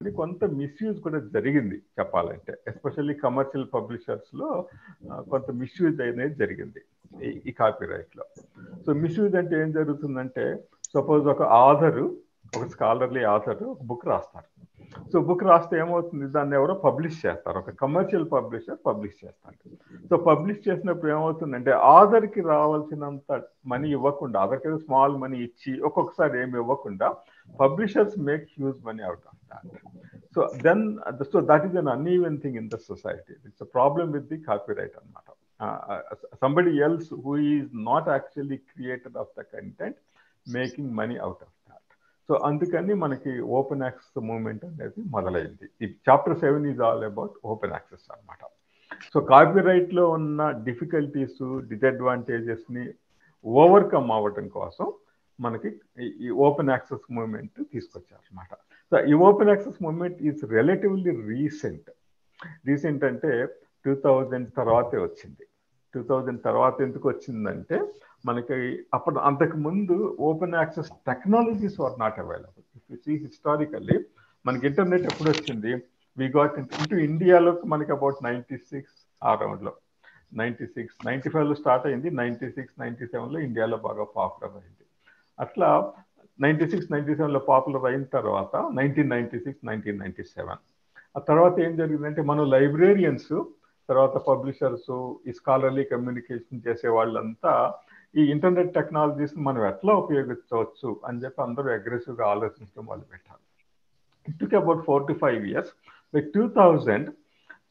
కొంత మిస్యూజ్ కూడా జరిగింది చెప్పాలంటే, ఎస్పెషల్లీ కమర్షియల్ పబ్లిషర్స్లో కొంత మిస్యూజ్ అనేది జరిగింది ఈ కాపీరైట్లో. సో మిస్యూజ్ అంటే ఏం జరుగుతుందంటే, సపోజ్ ఒక ఆథరు, ఒక స్కాలర్లీ ఆథర్ ఒక బుక్ రాస్తారు. సో బుక్ రాస్తే ఏమవుతుంది, దాన్ని ఎవరో పబ్లిష్ చేస్తారు, ఒక కమర్షియల్ పబ్లిషర్ పబ్లిష్ చేస్తారు. సో పబ్లిష్ చేసినప్పుడు ఏమవుతుందంటే, ఆథర్కి రావాల్సినంత మనీ ఇవ్వకుండా, ఆథర్కి స్మాల్ మనీ ఇచ్చి ఒక్కొక్కసారి ఏమి ఇవ్వకుండా publishers make huge money out of that. So then so that is an uneven thing in the society. It's a problem with the copyright అనమాట. Somebody else who is not actually creator of the content making money out of that. So అందుకని మనకి open access movement అనేది మొదలైంది. ఈ chapter 7 is all about open access అనమాట. So కాపీరైట్లో ఉన్న difficulties, డిసడ్వాంటేజెస్ని overcome అవ్వటం కోసం మనకి ఈ ఓపెన్ యాక్సెస్ మూవ్మెంట్ తీసుకొచ్చారు అనమాట. సో ఈ open access movement is relatively recent అంటే 2000 తర్వాతే వచ్చింది. 2000 తర్వాత ఎందుకు వచ్చిందంటే, మనకి అంతకు ముందు open access technologies were not available. If you see historically మనకి ఇంటర్నెట్ ఎప్పుడు వచ్చింది, వి గాట్ ఇంటూ ఇండియాలో మనకి అబౌట్ 96 ఆ రౌండ్లో, 96, 95లో స్టార్ట్ అయింది, 96, 97లో ఇండియాలో బాగా పాపులర్ అయింది. అట్లా 96, 97లో పాపులర్ అయిన తర్వాత 1996, 1997 ఆ తర్వాత ఏం జరిగిందంటే, మనం లైబ్రేరియన్స్, తర్వాత పబ్లిషర్స్, ఈ స్కాలర్లీ కమ్యూనికేషన్ చేసే వాళ్ళంతా ఈ ఇంటర్నెట్ టెక్నాలజీస్ మనం ఎట్లా ఉపయోగించవచ్చు అని చెప్పి అందరూ అగ్రెసివ్గా ఆలోచించడం మొదలుపెట్టారు. It took about 4 to 5 years. By 2000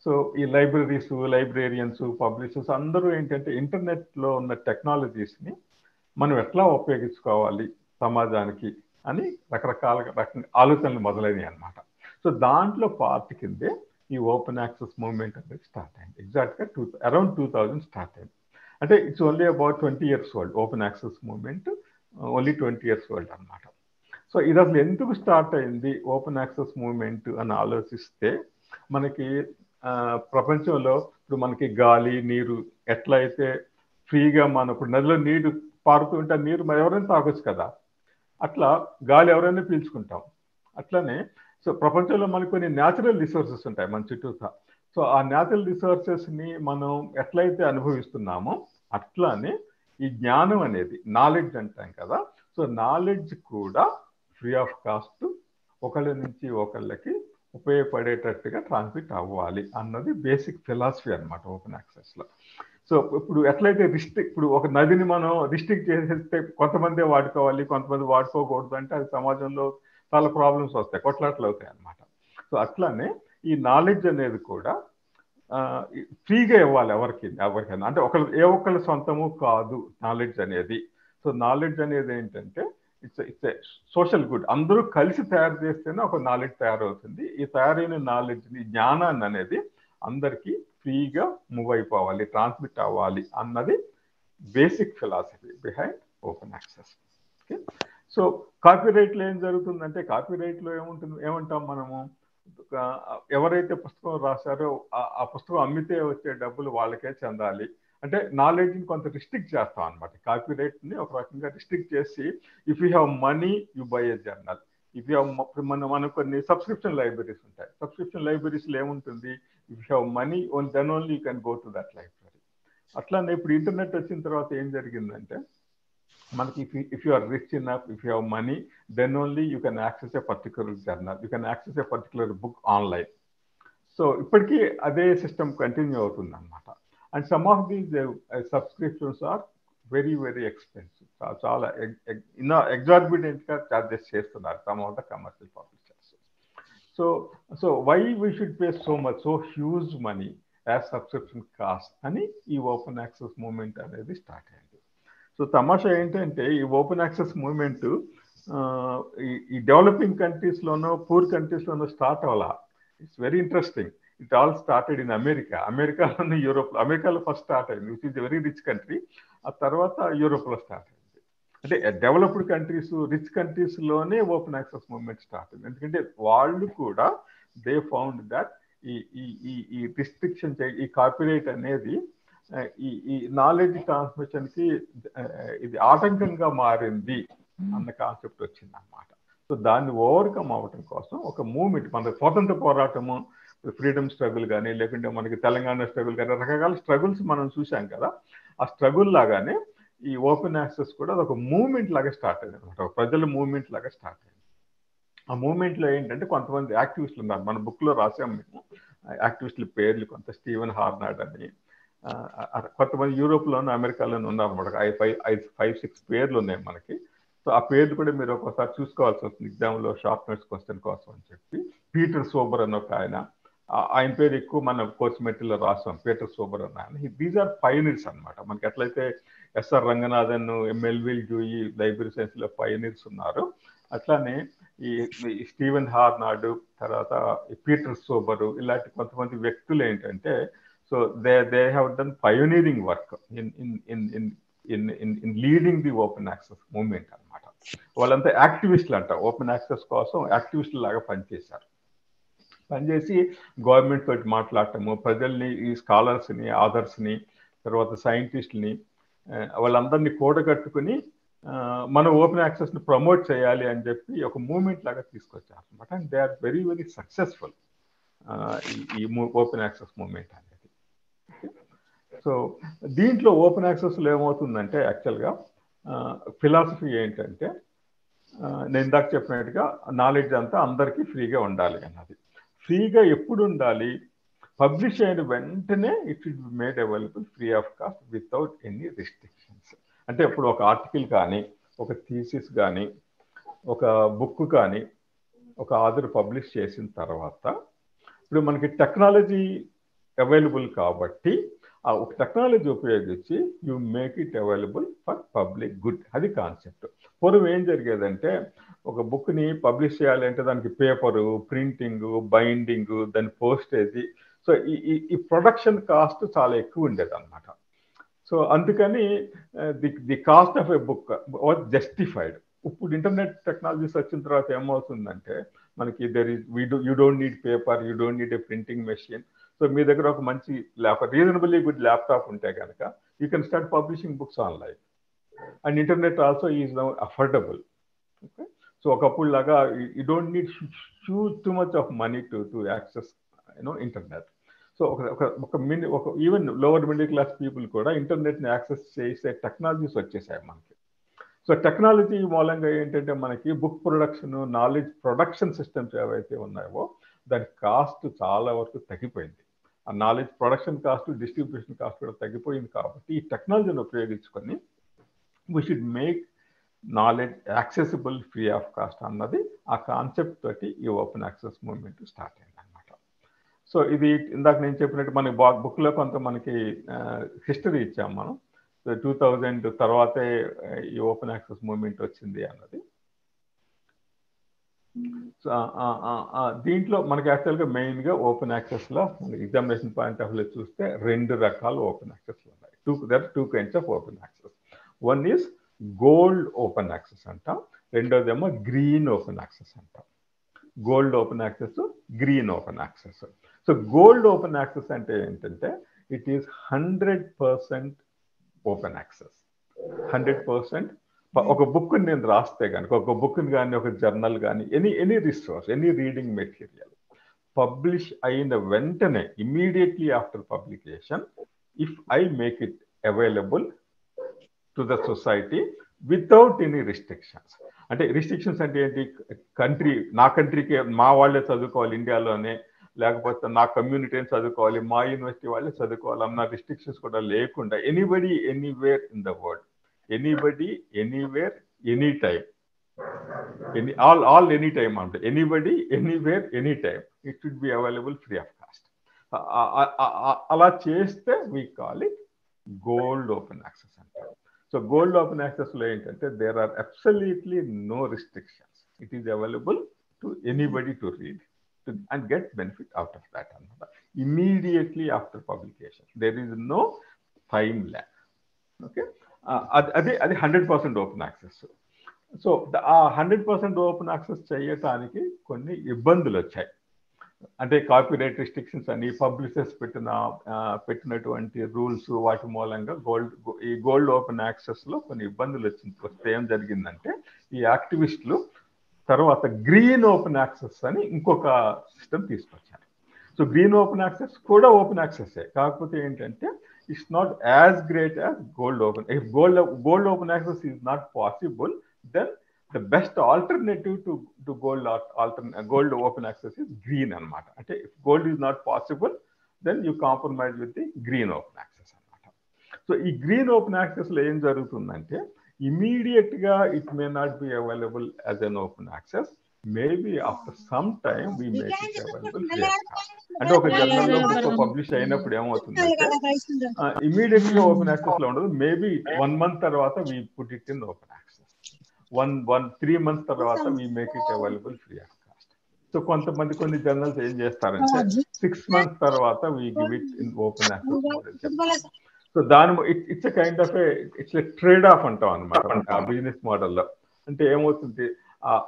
so ఈ లైబ్రేరియన్స్, పబ్లిషర్స్ అందరూ ఏంటంటే, ఇంటర్నెట్లో ఉన్న టెక్నాలజీస్ని మనం ఎట్లా ఉపయోగించుకోవాలి సమాజానికి అని రకరకాల ఆలోచనలు మొదలైనవి అనమాట. సో దాంట్లో పార్ట్ కిందే ఈ ఓపెన్ యాక్సెస్ మూవ్మెంట్ అనేది స్టార్ట్ అయింది. ఎగ్జాక్ట్గా అరౌండ్ 2000 స్టార్ట్ అయింది. అంటే it's only about 20 years old. Open access movement only 20 years old అనమాట. సో ఇది అసలు ఎందుకు స్టార్ట్ అయింది ఓపెన్ యాక్సెస్ మూవ్మెంట్ అని ఆలోచిస్తే, మనకి ప్రపంచంలో ఇప్పుడు మనకి గాలి, నీరు ఎట్లయితే ఫ్రీగా ఇప్పుడు నదిలో నీరు పారుతుంటే నీరు మరి ఎవరైనా తాగొచ్చు కదా, అట్లా గాలి ఎవరైనా పీల్చుకుంటాం. అట్లనే సో ప్రపంచంలో మనకు కొన్ని న్యాచురల్ రిసోర్సెస్ ఉంటాయి మన చుట్టూతా. సో ఆ న్యాచురల్ రిసోర్సెస్ని మనం ఎట్లయితే అనుభవిస్తున్నామో అట్లానే ఈ జ్ఞానం అనేది, నాలెడ్జ్ అంటాం కదా, సో నాలెడ్జ్ కూడా ఫ్రీ ఆఫ్ కాస్ట్ ఒకళ్ళ నుంచి ఒకళ్ళకి ఉపయోగపడేటట్టుగా ట్రాన్స్మిట్ అవ్వాలి అన్నది బేసిక్ ఫిలాసఫీ అనమాట ఓపెన్ యాక్సెస్లో. సో ఇప్పుడు ఎట్లయితే ఇప్పుడు ఒక నదిని మనం రిస్ట్రిక్ట్ చేసేస్తే కొంతమందే వాడుకోవాలి, కొంతమంది వాడుకోకూడదు అంటే అది సమాజంలో చాలా ప్రాబ్లమ్స్ వస్తాయి, కొట్లాట్లు అవుతాయి అనమాట. సో అట్లానే ఈ నాలెడ్జ్ అనేది కూడా ఫ్రీగా ఇవ్వాలి ఎవరికైనా. అంటే ఒక్కళ్ళ సొంతము కాదు నాలెడ్జ్ అనేది. సో నాలెడ్జ్ అనేది ఏంటంటే ఇట్స్ ఏ సోషల్ గుడ్. అందరూ కలిసి తయారు చేస్తేనే ఒక నాలెడ్జ్ తయారవుతుంది. ఈ తయారైన నాలెడ్జ్ని, జ్ఞానాన్ని అనేది అందరికీ ఫ్రీగా మూవ్ అయిపోవాలి, ట్రాన్స్మిట్ అవ్వాలి అన్నది basic philosophy behind open access. Okay. So కాపీరైట్లో ఏం జరుగుతుందంటే, కాపీరైట్లో ఏమంటాం మనము, ఎవరైతే పుస్తకం రాశారో ఆ పుస్తకం అమ్మితే వచ్చే డబ్బులు వాళ్ళకే చెందాలి. అంటే నాలెడ్జ్ని కొంత రిస్ట్రిక్ట్ చేస్తాం అనమాట. కాపీరైట్ని ఒక రకంగా రిస్ట్రిక్ట్ చేసి, if you have money you buy a journal, if you have మనకు కొన్ని సబ్స్క్రిప్షన్ లైబ్రరీస్ ఉంటాయి. సబ్స్క్రిప్షన్ లైబ్రరీస్లో ఏముంటుంది, if you have money then only you can go to that library. అట్లానే ఇప్పుడు ఇంటర్నెట్ వచ్చిన తర్వాత ఏం జరిగిందంటే, మనకి if you are rich enough, if you have money, then only you can access a particular journal, you can access a particular book online. So ఇప్పటికీ అదే system continue అవుతుంది అనమాట. And some of these subscriptions are very very expensive. చాలా ఎగ్జార్బిటెంట్గా charges చేస్తున్నారు some of the commercial publishers. So why we should pay so huge money as subscription cost అని ఈ open access movement అనేది start అయింది. So తమాషా ఏంటంటే, ఈ ఓపెన్ యాక్సెస్ మూవ్మెంట్ ఈ డెవలపింగ్ కంట్రీస్లోనో పూర్ కంట్రీస్లోనో స్టార్ట్ అవ్వాలా. It's very interesting. It all started in అమెరికాలోని యూరోప్లో. అమెరికాలో ఫస్ట్ స్టార్ట్ అయింది, which is a very rich country. ఆ తర్వాత యూరోప్లో స్టార్ట్ అయింది. అంటే డెవలప్డ్ కంట్రీస్, రిచ్ కంట్రీస్లోనే ఓపెన్ యాక్సెస్ మూవ్మెంట్ స్టార్ట్ అయింది. ఎందుకంటే వాళ్ళు కూడా దే ఫౌండ్ దట్ ఈ రిస్ట్రిక్షన్, ఈ కాపీరైట్ అనేది ఈ నాలెడ్జ్ ట్రాన్స్మిషన్కి ఇది ఆటంకంగా మారింది అన్న కాన్సెప్ట్ వచ్చింది అన్నమాట. సో దాన్ని ఓవర్కమ్ అవ్వటం కోసం ఒక మూవ్మెంట్, మన స్వాతంత్ర పోరాటము, ఫ్రీడమ్ స్ట్రగుల్ కానీ, లేకుంటే మనకి తెలంగాణ స్ట్రగుల్ కానీ, రకరకాల స్ట్రగుల్స్ మనం చూసాం కదా. ఆ స్ట్రగుల్ లాగానే ఈ ఓపెన్ యాక్సెస్ కూడా ఒక మూవ్మెంట్ లాగా స్టార్ట్ అయింది అనమాట, ఒక ప్రజల మూవ్మెంట్ లాగా స్టార్ట్ అయింది. ఆ మూవ్మెంట్లో ఏంటంటే కొంతమంది యాక్టివిస్టులు ఉన్నారు, మన బుక్లో రాసాం మేము యాక్టివిస్టుల పేర్లు, కొంత స్టీవెన్ హార్నాడ్ అని, కొంతమంది యూరోప్లోనూ అమెరికాలోనూ ఉన్నారు అనమాట. 5-6 పేర్లు ఉన్నాయి మనకి. సో ఆ పేర్లు కూడా మీరు ఒకసారి చూసుకోవాల్సి వస్తుంది ఎగ్జామ్లో షార్ట్ నోట్స్ క్వశ్చన్ కోసం అని చెప్పి. పీటర్ సోబర్ అని ఒక ఆయన పేరు ఎక్కువ మన కోర్స్ మెటీరియల్లో రాసాం, పీటర్ సోబర్ అని ఆయన. దీస్ ఆర్ పైనీర్స్ అనమాట. మనకి ఎట్లయితే SR Ranganathan, Melville Dewey library సైన్స్లో పైనీర్స్ ఉన్నారు, అట్లానే ఈ స్టీవెన్ హార్నాడ్, తర్వాత పీటర్ సోబరు, ఇలాంటి కొంతమంది వ్యక్తులు ఏంటంటే, so they have done pioneering work in leading the open access movement అనమాట. వాళ్ళంతా యాక్టివిస్టులు అంట, ఓపెన్ యాక్సెస్ కోసం యాక్టివిస్టులు లాగా పనిచేసి గవర్నమెంట్ తోటి మాట్లాడటము, ప్రజల్ని, ఈ స్కాలర్స్ని, ఆథర్స్ని, తర్వాత సైంటిస్టులని, వాళ్ళందరినీ కూడగట్టుకుని మనం ఓపెన్ యాక్సెస్ని ప్రమోట్ చేయాలి అని చెప్పి ఒక మూవ్మెంట్ లాగా తీసుకొచ్చారు అనమాట. And they are very very successful ఈ ఓపెన్ యాక్సెస్ మూవ్మెంట్ అనేది. సో దీంట్లో ఓపెన్ యాక్సెస్లో ఏమవుతుందంటే, యాక్చువల్గా ఫిలాసఫీ ఏంటంటే, నేను ఇందాక చెప్పినట్టుగా నాలెడ్జ్ అంతా అందరికీ ఫ్రీగా ఉండాలి అన్నది. ఫ్రీగా ఎప్పుడు ఉండాలి? పబ్లిష్ అయిన వెంటనే it will be made available free of cost without any restrictions. అంటే ఇప్పుడు ఒక ఆర్టికల్ కానీ, ఒక థీసిస్ కానీ, ఒక బుక్ కానీ ఒక ఆథర్ పబ్లిష్ చేసిన తర్వాత, ఇప్పుడు మనకి టెక్నాలజీ అవైలబుల్ కాబట్టి ఆ ఒక టెక్నాలజీ ఉపయోగించి you make it available for public good. అది కాన్సెప్ట్. పూర్వం ఏం జరిగేదంటే, ఒక బుక్ని పబ్లిష్ చేయాలంటే దానికి పేపరు, ప్రింటింగ్, బైండింగ్, దాని పోస్టేజీ, సో ఈ ప్రొడక్షన్ కాస్ట్ చాలా ఎక్కువ ఉండేది అనమాట. సో అందుకని the cost of a book was justified. ఇప్పుడు ఇంటర్నెట్ టెక్నాలజీస్ వచ్చిన తర్వాత ఏమవుతుందంటే, మనకి you don't need paper, you don't need a printing machine. So మీ దగ్గర ఒక మంచి రీజనబుల్లీ గుడ్ ల్యాప్టాప్ ఉంటే కనుక you can start publishing books online. And internet also is now affordable. Okay, so ఒకప్పుడు లాగా you don't need too much of money to access internet. So ఒక even lower middle class people కూడా ఇంటర్నెట్ని access చేసే technologies వచ్చేసాయి మనకి. So technology మూలంగా ఏంటంటే, మనకి book production, knowledge production systems ఏవైతే ఉన్నాయో దాని కాస్ట్ చాలా వరకు తగ్గిపోయింది. ఆ knowledge production cost, distribution cost కూడా తగ్గిపోయింది. కాబట్టి ఈ టెక్నాలజీని ఉపయోగించుకొని we should make knowledge accessible free of cost అన్నది ఆ కాన్సెప్ట్ తోటి ఈ ఓపెన్ యాక్సెస్ మూవ్మెంట్ స్టార్ట్ అయింది అనమాట. సో ఇది ఇందాక నేను చెప్పినట్టు మన బుక్లో కొంత మనకి హిస్టరీ ఇచ్చాం మనం. 2000 తర్వాతే ఈ ఓపెన్ యాక్సెస్ మూవ్మెంట్ వచ్చింది అన్నది. సో దీంట్లో మనకి యాక్చువల్గా మెయిన్గా ఓపెన్ యాక్సెస్లో ఎగ్జామినేషన్ పాయింట్ ఆఫ్ వ్యూ చూస్తే 2 రకాల ఓపెన్ యాక్సెస్లు ఉన్నాయి. There 2 kinds of open access. One is gold open access అంటాం, రెండోదేమో గ్రీన్ ఓపెన్ యాక్సెస్ అంటాం. Gold open access, green open access. So gold open access అంటే ఏంటంటే, ఇట్ ఈస్ 100% ఓపెన్ యాక్సెస్. 100% ఒక బుక్ నేను రాస్తే కనుక, ఒక బుక్ని కానీ, ఒక జర్నల్ కానీ, any resource, any reading material publish అయిన వెంటనే, immediately after publication, if I make it available to the society without any restrictions. అంటే రిస్ట్రిక్షన్స్ అంటే ఏంటి? నా కంట్రీకే, మా వాళ్ళే చదువుకోవాలి ఇండియాలోనే, లేకపోతే నా కమ్యూనిటీని చదువుకోవాలి, మా యూనివర్సిటీ వాళ్ళే చదువుకోవాలి అన్న రిస్ట్రిక్షన్స్ కూడా లేకుండా, anybody anywhere in the world, anybody anywhere any time, all any time అంటే anybody anywhere any time it should be available free of cost. అలా చేస్తే we call it gold open access అంటారు. So gold open యాక్సెస్లో ఏంటంటే, there are absolutely no restrictions. It is available to anybody to read and get benefit out of that another immediately after publication. There is no time lag. Okay, అది 100% open access. So ఆ 100% open access చేయటానికి కొన్ని ఇబ్బందులు వచ్చాయి. అంటే copyright restrictions అని, publishers పెట్టినటువంటి rules, వాటి మూలంగా ఈ గోల్డ్ ఓపెన్ యాక్సెస్లో కొన్ని ఇబ్బందులు వస్తే ఏం జరిగిందంటే, ఈ యాక్టివిస్టులు తర్వాత గ్రీన్ ఓపెన్ యాక్సెస్ అని ఇంకొక సిస్టమ్ తీసుకొచ్చారు. సో గ్రీన్ ఓపెన్ యాక్సెస్ కూడా ఓపెన్ యాక్సెస్, కాకపోతే ఏంటంటే it's not as great as gold open. If gold open access is not possible, then the best alternative to gold open access is green అనమాట. అంటే if gold is not possible, then you compromise with the green open access అనమాట. So ఈ green open access లో ఏం జరుగుతుందంటే immediate గా it may not be available as an open access, maybe after some time we make it available free of cost. అంటే ఒక journal లో book publish అయినప్పుడు ఏమవుతుందంటే ఇమీడియట్ గా ఓపెన్ యాక్సెస్ లో ఉండదు, మేబీ 1 month తర్వాత we put it in open access, 3 months తర్వాత we make it available free of cost. So కొన్ని జర్నల్స్ ఏం చేస్తారంటే 6 months తర్వాత we give it in open access mode అని చెప్తారు. So it's kind of it's trade of అంటాం అనమాట ఆ బిజినెస్ మోడల్లో. అంటే ఏమవుతుంది,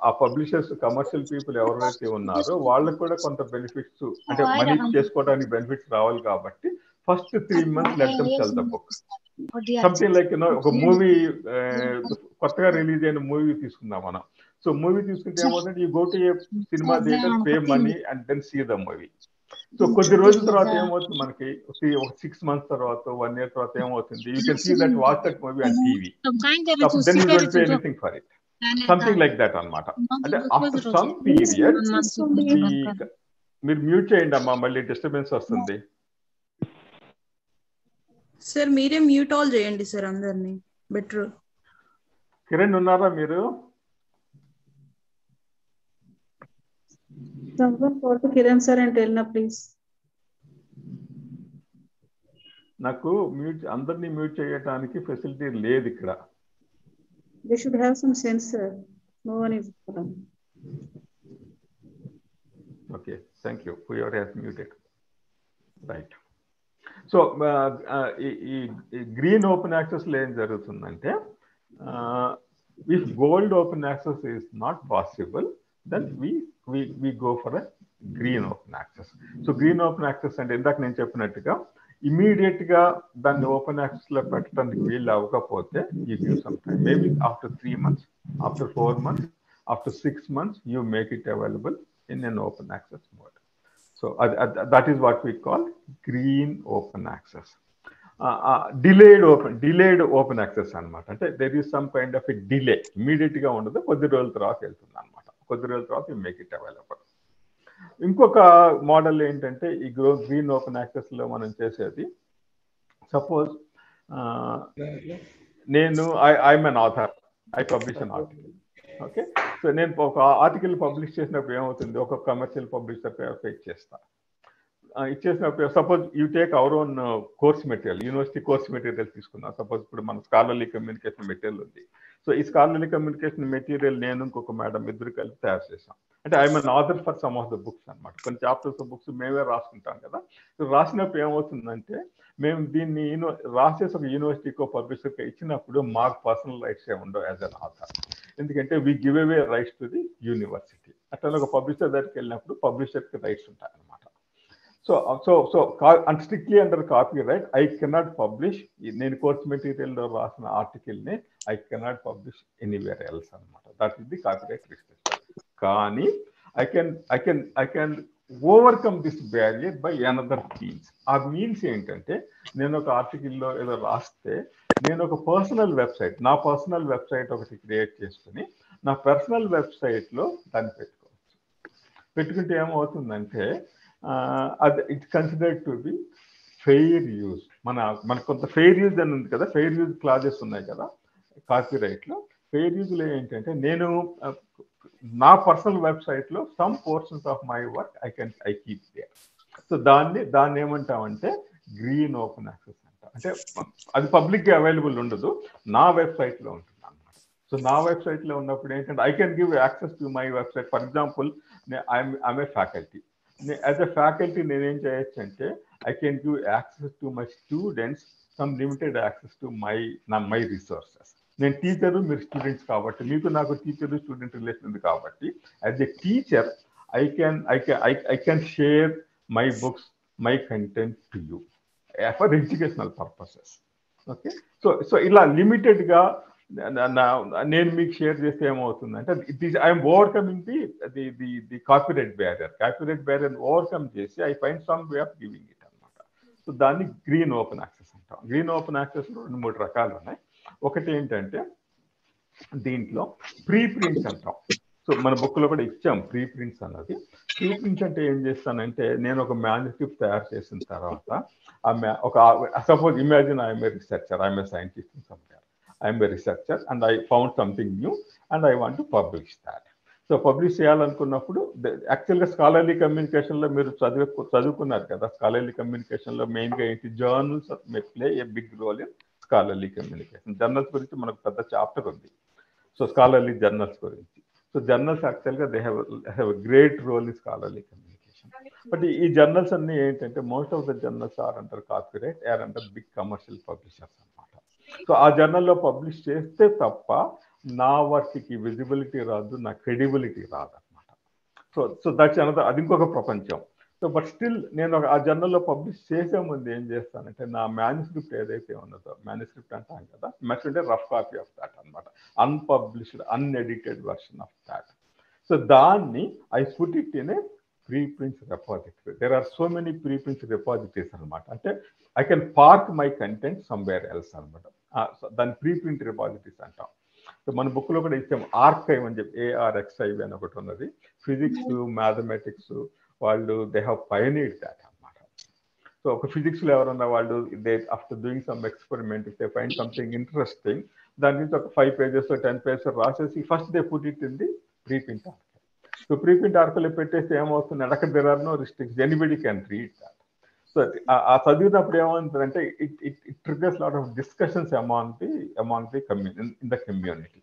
ఆ పబ్లిషర్స్ కమర్షియల్ పీపుల్ ఎవరైతే ఉన్నారో వాళ్ళకు కూడా కొంత బెనిఫిట్స్, అంటే మనీ చేసుకోవడానికి బెనిఫిట్స్ రావాలి కాబట్టి first 3 months let them sell the book. Something like ఒక మూవీ, కొత్తగా రిలీజ్ అయిన మూవీ తీసుకుందాం మనం. సో మూవీ తీసుకుంటే ఏమవుతుంది, you go to a cinema theatre, pay money and then see the movie. So కొద్ది రోజుల తర్వాత ఏమవుతుంది, మనకి ఒక 6 months తర్వాత 1 year తర్వాత ఏమవుతుంది, you can see that watch that movie on TV, then you don't pay anything for it, something like that అనమాట. అంటే ఆఫ్టర్ సమ్ పీరియడ్ మీరు మ్యూట్ చేయండి అమ్మా, మళ్ళీ డిస్టర్బెన్స్ వస్తుంది. సార్ మీరే మ్యూట్ ఆల్ చేయండి సార్ అందరినీ, బెటర్. కిరణ్ ఉన్నారా మీరు? కిరణ్ సార్ అంటే వెళ్ళినా ప్లీజ్. నాకు అందరినీ మ్యూట్ చేయడానికి ఫెసిలిటీ లేదు ఇక్కడ. They should have some sense, sir. No one is. Okay, thank you. Whoever has muted. Right. So, ఈ గ్రీన్ ఓపెన్ యాక్సెస్ లో ఏం జరుగుతుందంటే, if gold open access is not possible, then we go for a green open access. So green open access అంటే ఇందాక నేను చెప్పినట్టుగా immediate గా దాన్ని ఓపెన్ యాక్సెస్ లో పెట్టడానికి వీలు అవ్వకపోతే you give some time, maybe after 3 months, after 4 months, after 6 months you make it available in an open access mode. So that is what we call green open access. Delayed open access అనమాట. అంటే there is some kind of a delay, immediate గా ఉండదు, కొద్ది రోజుల తర్వాత వెళ్తుంది అనమాట. కొద్ది రోజుల తర్వాత యూ మేక్ ఇట్ అవైలబుల్. ఇంకొక మోడల్ ఏంటంటే ఈ గ్రీన్ ఓపెన్ యాక్సెస్ లో మనం చేసేది, సపోజ్ నేను I'm an author, I publish an article. Okay, so నేను ఒక ఆర్టికల్ పబ్లిష్ చేసినప్పుడు ఏమవుతుంది, ఒక కమర్షియల్ పబ్లిషర్ ఇచ్చేసినప్పుడు suppose you take our own course material, university course material తీసుకున్నాం. సపోజ్ ఇప్పుడు మన స్కాలర్లీ కమ్యూనికేషన్ మెటీరియల్ ఉంది. సో ఈ స్కాలర్లీ కమ్యూనికేషన్ మెటీరియల్ నేను ఇంకొక మేడం ఇద్దరు కలిపి తయారు చేసాం. అంటే I'm an author for some of the books అనమాట. కొన్ని చాప్టర్స్ బుక్స్ మేమే రాసుకుంటాం కదా. సో రాసినప్పుడు ఏమవుతుందంటే మేము దీన్ని రాసేసి ఒక యూనివర్సిటీకో పబ్లిషర్కో ఇచ్చినప్పుడు మాకు పర్సనల్ రైట్స్ ఏ ఉండవు యాజ్ అన్ ఆథర్, ఎందుకంటే we give away rights to the university. అట్లా ఒక పబ్లిషర్ దగ్గరికి వెళ్ళినప్పుడు పబ్లిషర్కి రైట్స్ ఉంటాయి అనమాట. And strictly under copy right I cannot publish, నేను కోర్స్ మెటీరియల్లో రాసిన ఆర్టికల్ని I cannot publish anywhere else అనమాట. That is the copy right restriction. కానీ I can overcome this barrier by another means. ఆ మీన్స్ ఏంటంటే, నేను ఒక ఆర్టికల్లో ఏదో రాస్తే నేను ఒక పర్సనల్ వెబ్సైట్, నా పర్సనల్ వెబ్సైట్ ఒకటి క్రియేట్ చేసుకుని నా పర్సనల్ వెబ్సైట్లో దాన్ని పెట్టుకుంటే ఏమవుతుందంటే అది it's considered to be fair use. మనకు కొంత ఫెయిర్ యూజ్ అని ఉంది కదా, ఫెయిర్ యూజ్ క్లాజెస్ ఉన్నాయి కదా కాపీ రైట్లో. ఫెయిర్ యూజ్లో ఏంటంటే నేను నా పర్సనల్ వెబ్సైట్లో some portions of my work I keep there. So దాన్ని ఏమంటామంటే గ్రీన్ ఓపెన్ యాక్సెస్ అంట. అంటే అది పబ్లిక్గా అవైలబుల్ ఉండదు, నా వెబ్సైట్లో ఉంటుంది అన్నమాట. సో నా వెబ్సైట్లో ఉన్నప్పుడు ఏంటంటే I can give access to my website. For example I'm a faculty. As a faculty నేనేం చేయొచ్చు అంటే I can give access to my students some limited access to my resources. నేను టీచరు, మీరు స్టూడెంట్స్ కాబట్టి మీకు నాకు టీచర్ స్టూడెంట్ రిలేషన్ ఉంది కాబట్టి as a teacher I can share my books, my content to you for educational purposes. Okay, so ఇలా లిమిటెడ్గా నేను మీకు షేర్ చేస్తే ఏమవుతుందంటే it is I'm overcoming the copyright barrier overcome చేసి I find some way of giving it అనమాట. So దాన్ని green open access అంటాం. గ్రీన్ ఓపెన్ యాక్సెస్ 2-3 రకాలు ఉన్నాయి. ఒకటి ఏంటంటే దీంట్లో ప్రీ ప్రింట్స్ అంటాం. సో మన బుక్లో కూడా ఇచ్చాం ప్రీ ప్రింట్స్ అన్నది. ప్రీ ప్రింట్స్ అంటే ఏం చేస్తానంటే నేను ఒక మ్యానుస్క్రిప్ట్ తయారు చేసిన తర్వాత suppose imagine I'm a researcher, I'm a scientist in somewhere, I'm a researcher and I found something new and I want to publish that. So publish చేయాలనుకున్నప్పుడు యాక్చువల్గా స్కాలర్లీ కమ్యూనికేషన్లో మీరు చదువుకున్నారు కదా, స్కాలర్లీ కమ్యూనికేషన్లో మెయిన్గా ఏంటి, journals may play a big role in scholarly communication. Journals గురించి మనకు పెద్ద చాప్టర్ ఉంది. సో స్కాలర్లీ జర్నల్స్ గురించి. సో జర్నల్స్ యాక్చువల్గా they have a great role in scholarly communication. But ఈ జర్నల్స్ అన్ని ఏంటంటే most of the journals are under copyright, are under big commercial publishers అనమాట. సో ఆ జర్నల్లో పబ్లిష్ చేస్తే తప్ప నా వర్క్కి విజిబిలిటీ రాదు, నా క్రెడిబిలిటీ రాదు అనమాట. సో దట్స్ అనదర్, అది ఇంకొక ప్రపంచం. సో బట్ స్టిల్ నేను ఆ జర్నల్లో పబ్లిష్ చేసే ముందు ఏం చేస్తానంటే నా మ్యానుస్క్రిప్ట్ ఏదైతే ఉన్నదో, మ్యానుస్క్రిప్ట్ అంటాం కదా, అంటే రఫ్ కాపీ ఆఫ్ దాట్ అనమాట, unpublished unedited version of that. So దాన్ని I put it in a preprints repository. There are so many preprints repositories అనమాట. అంటే I can park my content somewhere else అనమాట. దాన్ని ప్రీప్రింట్ రెపాజిటరీస్ అంటాం. సో మన బుక్లో కూడా ఇచ్చాము ఆర్కైవ్ అని చెప్పి, ARXIV అని ఒకటి ఉన్నది. ఫిజిక్స్ మ్యాథమెటిక్స్ వాళ్ళు దే హ్యావ్ పయనీర్డ్ దాట్ అనమాట. సో ఒక ఫిజిక్స్లో ఎవరన్నా వాళ్ళు they after doing some experiment if they find something interesting, దాని నుంచి ఒక 5 pages 10 pages రాసేసి first they put it in the preprint archive. So preprint ఆర్కైవ్లో పెట్టేస్తే ఏమవుతుంది, అక్కడ there are no restriction, anybody can read that. So ఆ చదివినప్పుడు ఏమవుతుందంటే it triggers lot of discussions among the in the community.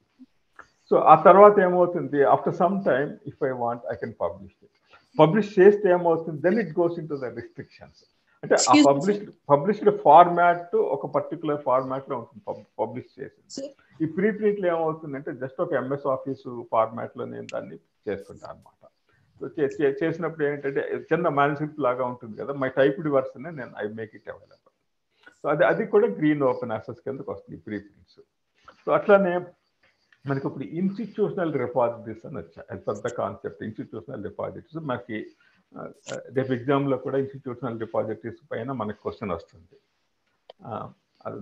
So ఆ తర్వాత ఏమవుతుంది, after some time if I want I can publish it. Publish చేస్తే ఏమవుతుంది, then it goes into the restrictions. అంటే ఆ పబ్లిష్డ్ ఫార్మాట్ ఒక particular ఫార్మాట్లో ఉంటుంది పబ్లిష్ చేసి. ఈ ప్రీప్రింట్లో ఏమవుతుందంటే జస్ట్ ఒక MS Office ఫార్మాట్లో నేను దాన్ని చేసుకుంటాను అనమాట. సో చేసినప్పుడు ఏంటంటే చిన్న మ్యానుస్క్రిప్ట్ లాగా ఉంటుంది కదా, మై టైప్డ్ వర్షన్ నేను I make it available. So అది కూడా గ్రీన్ ఓపెన్ యాక్సెస్ కిందకి వస్తుంది ప్రీప్రింట్స్. సో అట్లానే మనకి ఇప్పుడు ఇన్స్టిట్యూషనల్ రిపాజిటరీస్ అని వచ్చాయి. అది పెద్ద కాన్సెప్ట్. ఇన్స్టిట్యూషనల్ రిపాజిటరీస్ మనకి రేపు ఎగ్జామ్లో కూడా ఇన్స్టిట్యూషనల్ రిపాజిటరీస్ పైన మనకి క్వశ్చన్ వస్తుంది.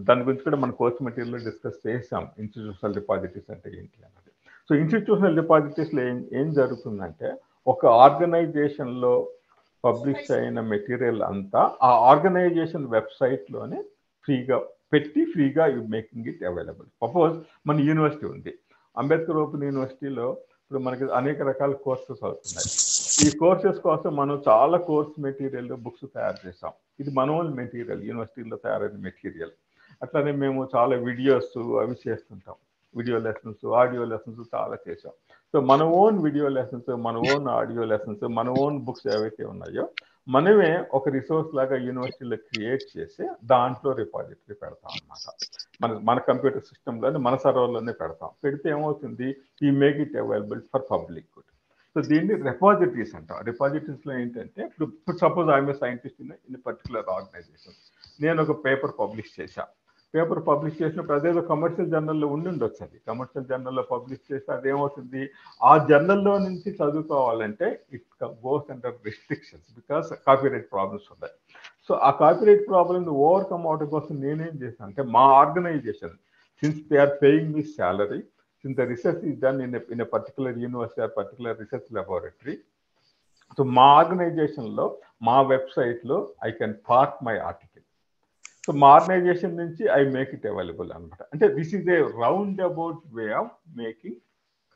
దాని గురించి కూడా మన కోర్స్ మెటీరియల్లో డిస్కస్ చేసాం, ఇన్స్టిట్యూషనల్ రిపాజిటరీస్ అంటే ఏంటి అన్నది. సో ఇన్స్టిట్యూషనల్ రిపాజిటరీస్లో ఏం జరుగుతుందంటే ఒక ఆర్గనైజేషన్లో పబ్లిష్ అయిన మెటీరియల్ అంతా ఆ ఆర్గనైజేషన్ వెబ్సైట్లోనే ఫ్రీగా you making it available. Suppose మన యూనివర్సిటీ ఉంది, అంబేద్కర్ ఓపెన్ యూనివర్సిటీలో ఇప్పుడు మనకి అనేక రకాల కోర్సెస్ అవుతున్నాయి. ఈ కోర్సెస్ కోసం మనం చాలా కోర్స్ మెటీరియల్ బుక్స్ తయారు చేసాం. ఇది మన ఓన్ మెటీరియల్, యూనివర్సిటీలో తయారైన మెటీరియల్. అట్లానే మేము చాలా వీడియోస్ అవి చేస్తుంటాం, వీడియో లెసన్స్, ఆడియో లెసన్స్ చాలా చేసాం. సో మన ఓన్ వీడియో లెసన్స్, మన ఓన్ ఆడియో లెసన్స్, మన ఓన్ బుక్స్ ఏవైతే ఉన్నాయో మనమే ఒక రిసోర్స్ లాగా యూనివర్సిటీలో క్రియేట్ చేసి దాంట్లో రిపాజిటరీ పెడతాం అనమాట. మన కంప్యూటర్ సిస్టంలోనే మన సర్వర్లోనే పెడతాం. పెడితే ఏమవుతుంది, ఈ make it available for public good. So దీన్ని రెపాజిటరీస్ అంటాం. రెపాజిటరీస్లో ఏంటంటే ఇప్పుడు suppose I'm a scientist in particular organization, నేను ఒక పేపర్ పబ్లిష్ చేశాను. పేపర్ పబ్లిష్ చేసినప్పుడు అదేదో కమర్షియల్ జర్నల్లో ఉండొచ్చు. అది కమర్షియల్ జర్నల్లో పబ్లిష్ చేస్తే అదేమవుతుంది, ఆ జర్నల్లో నుంచి చదువుకోవాలంటే it goes under restrictions because copyright problems ఉన్నాయి. సో ఆ కాపీరైట్ ప్రాబ్లమ్ ఓవర్కమ్ అవడం కోసం నేనేం చేశాను అంటే మా organisation, since they are paying me salary, since the research is done in a particular university or particular research laboratory, so మా ఆర్గనైజేషన్లో మా వెబ్సైట్లో I can park my article. So మా ఆర్గనైజేషన్ నుంచి ఐ మేక్ ఇట్ అవైలబుల్ అనమాట. అంటే this is a round about way of making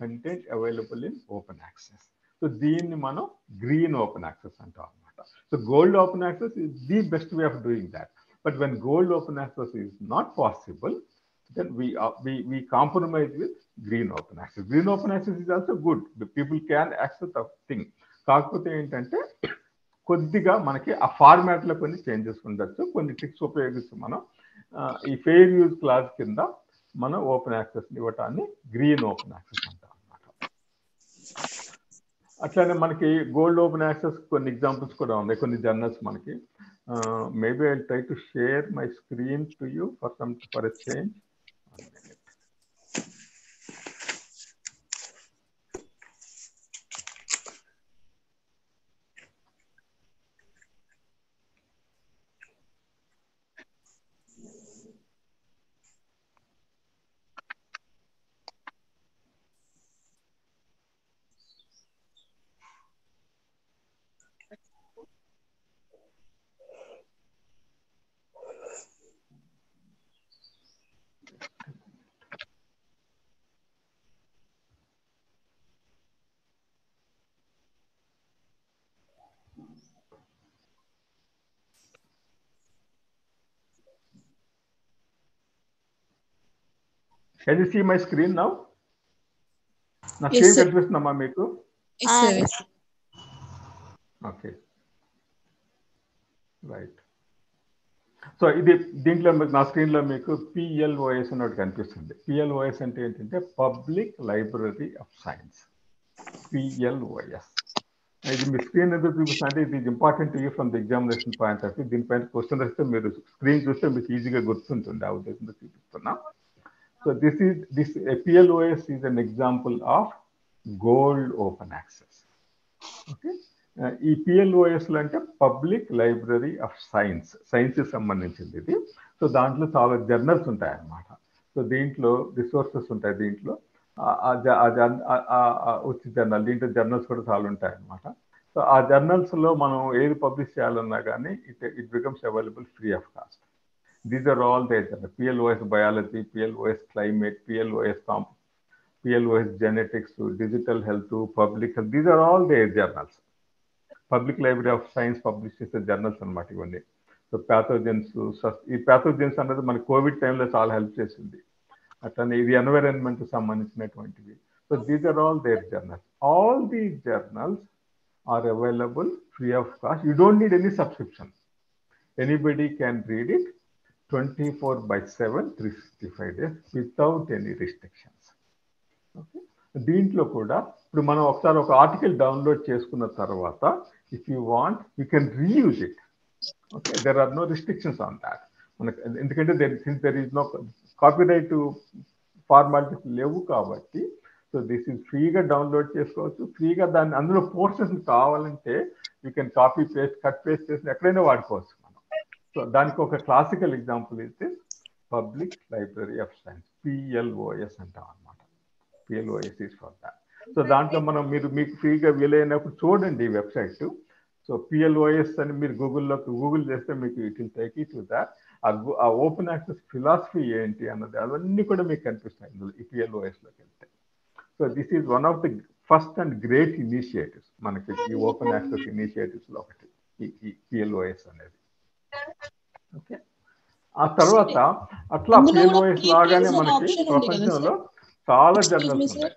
content available in open access. So దీన్ని మనం గ్రీన్ ఓపెన్ యాక్సెస్ అంటాం అనమాట. So gold open access is the best way of doing that. But when gold open access is not possible, then we compromise with green open access. Green open access is also good. The people can access the thing. కాకపోతే ఏంటంటే కొద్దిగా మనకి ఆ ఫార్మాట్లో కొన్ని changes ఉండొచ్చు, కొన్ని tricks ఉపయోగిస్తూ మనం ఈ ఫెయిర్ యూజ్ క్లాజ్ కింద మనం ఓపెన్ యాక్సెస్ ఇవ్వటాన్ని గ్రీన్ ఓపెన్ యాక్సెస్ అంటాం అనమాట. అట్లానే మనకి గోల్డ్ ఓపెన్ యాక్సెస్ కొన్ని ఎగ్జాంపుల్స్ కూడా ఉన్నాయి, కొన్ని జర్నల్స్ మనకి. Maybe I try to share my screen to you for a change. Can you see my screen now? నా Yes, స్క్రీన్ sir. కనిపిస్తుందమ్మా మీకు? Yes, sir. Yes. Okay, right. So ఇది దీంట్లో మీకు నా స్క్రీన్లో మీకు పిఎల్ఓఎస్ అని ఒకటి కనిపిస్తుంది. పిఎల్ఓఎస్ అంటే ఏంటంటే పబ్లిక్ లైబ్రరీ ఆఫ్ సైన్స్, పిఎల్ఓఎస్. ఇది మీ స్క్రీన్ ఎందుకు చూపిస్తుంది అంటే ఇది important you from the examination point of view. దీనిపైన క్వశ్చన్ వస్తే మీరు స్క్రీన్ చూస్తే మీకు ఈజీగా గుర్తుంటుంది, ఆ ఉద్దేశంతో చూపిస్తున్నా. So this PLOS is an example of gold open access. Okay, ఈ పిఎల్ఓఎస్లు అంటే పబ్లిక్ లైబ్రరీ ఆఫ్ సైన్స్కి సంబంధించింది ఇది. సో దాంట్లో చాలా జర్నల్స్ ఉంటాయి అన్నమాట. సో దీంట్లో రిసోర్సెస్ ఉంటాయి, దీంట్లో వచ్చే జర్నల్, దీంట్లో జర్నల్స్ కూడా చాలా ఉంటాయి అన్నమాట. సో ఆ జర్నల్స్లో మనం ఏది పబ్లిష్ చేయాలన్నా కానీ it becomes available free of cost. These are all there. PLOS biology, PLOS climate, PLOS genetics, digital health, public health. These are all their journals. Public Library of Science publishes the journals అన్నమాట ఇవన్నీ. So pathogens, ఈ pathogens అనేది మన Covid టైంలో చాలా help చేసింది. అట్లనే ఇది ఎన్వైరన్మెంట్ సంబంధించినటువంటివి. So these are all their journals. All these journals are available free of cost. You don't need any subscription. Anybody can read it 24/7, 365 days without any restrictions. Okay, దీంట్లో కూడా ఇప్పుడు మనం ఒకసారి ఒక ఆర్టికల్ డౌన్లోడ్ చేసుకున్న తర్వాత if you want you can reuse it. Okay, there are no restrictions on that. మనకు ఎందుకంటే there is no copyright formalities లేవు కాబట్టి సో దిస్ ఈజ్ ఫ్రీగా డౌన్లోడ్ చేసుకోవచ్చు. ఫ్రీగా దాన్ని అందులో పోర్షన్స్ కావాలంటే you can copy paste, cut paste చేసి ఎక్కడైనా వాడుకోవచ్చు. సో దానికి ఒక క్లాసికల్ ఎగ్జాంపుల్ అయితే public library of science, PLOS అంటాం అనమాట. PLOS is for that. So దాంట్లో మనం మీకు ఫ్రీగా వీలైనప్పుడు చూడండి ఈ వెబ్సైట్. సో పిఎల్ఓఎస్ అని మీరు గూగుల్ చేస్తే మీకు it will take you to that. ఆ ఓపెన్ యాక్సెస్ ఫిలాసఫీ ఏంటి అన్నది అవన్నీ కూడా మీకు కనిపిస్తాయి ఇందులో, ఈ పిఎల్ఓఎస్లోకి వెళ్తే. So this is one of the first and great initiatives మనకి ఈ ఓపెన్ యాక్సెస్ ఇనిషియేటివ్స్లో ఒకటి ఈ పిఎల్ఓఎస్ అనేది. ఓకే, ఆ తర్వాత అట్లా పిఎల్ఓఎస్ లాగానే మనకి ప్రపంచంలో చాలా జర్నల్స్ ఉన్నాయి.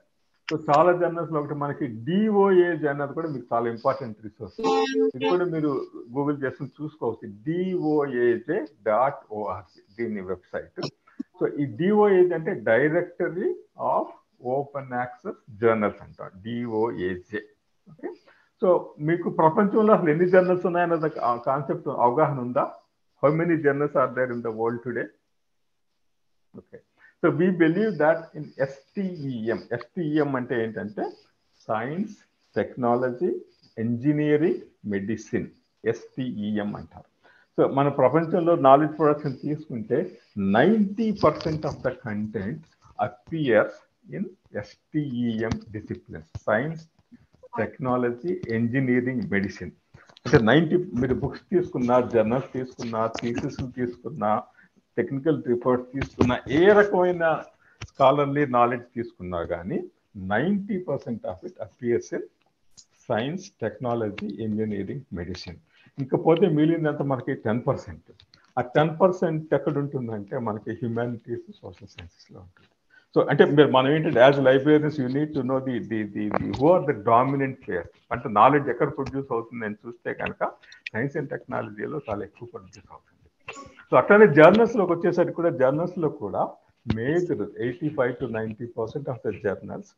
సో చాలా జర్నల్స్ లో ఒకటి మనకి డిఓఏజే అన్నది కూడా మీకు చాలా ఇంపార్టెంట్ రిసోర్స్. ఇది కూడా మీరు గూగుల్ చేసి చూసుకోవచ్చు, DOAJ.org దీని వెబ్సైట్. సో ఈ డిఓఏజే అంటే directory of open access journals అంటాం, డిఓఏజే. ఓకే, సో మీకు ప్రపంచంలో అసలు ఎన్ని జర్నల్స్ ఉన్నాయన్నది కాన్సెప్ట్ అవగాహన ఉందా? How many journals are there in the world today? Okay, so we believe that in STEM అంటే ఏంటంటే science, technology, engineering, medicine, STEM అంటారు. సో మన ప్రపంచంలో నాలెడ్జ్ ప్రొడక్షన్ తీసుకుంటే 90% of the content appears in STEM disciplines, science, technology, engineering, medicine. అంటే 90 మీరు books తీసుకున్నా, journals తీసుకున్నా, థీసిస్ తీసుకున్నా, టెక్నికల్ రిపోర్ట్స్ తీసుకున్నా, ఏ రకమైన స్కాలర్లీ నాలెడ్జ్ తీసుకున్నా కానీ 90% of it appears in science, technology, engineering, medicine. ఇంకపోతే మిగిలినంత మనకి 10%. ఆ 10% ఎక్కడ ఉంటుందంటే మనకి హ్యుమానిటీస్, సోషల్ సైన్సెస్లో ఉంటుంది. సో అంటే మనం ఏంటంటే as librarians you need to know the who are the dominant players. అంటే నాలెడ్జ్ ఎక్కడ ప్రొడ్యూస్ అవుతుంది అని చూస్తే కనుక సైన్స్ అండ్ టెక్నాలజీలో చాలా ఎక్కువ ప్రొడ్యూస్ అవుతుంది. సో అట్లనే జర్నల్స్లోకి వచ్చేసరికి కూడా జర్నల్స్లో కూడా major 85 to 90% of the journals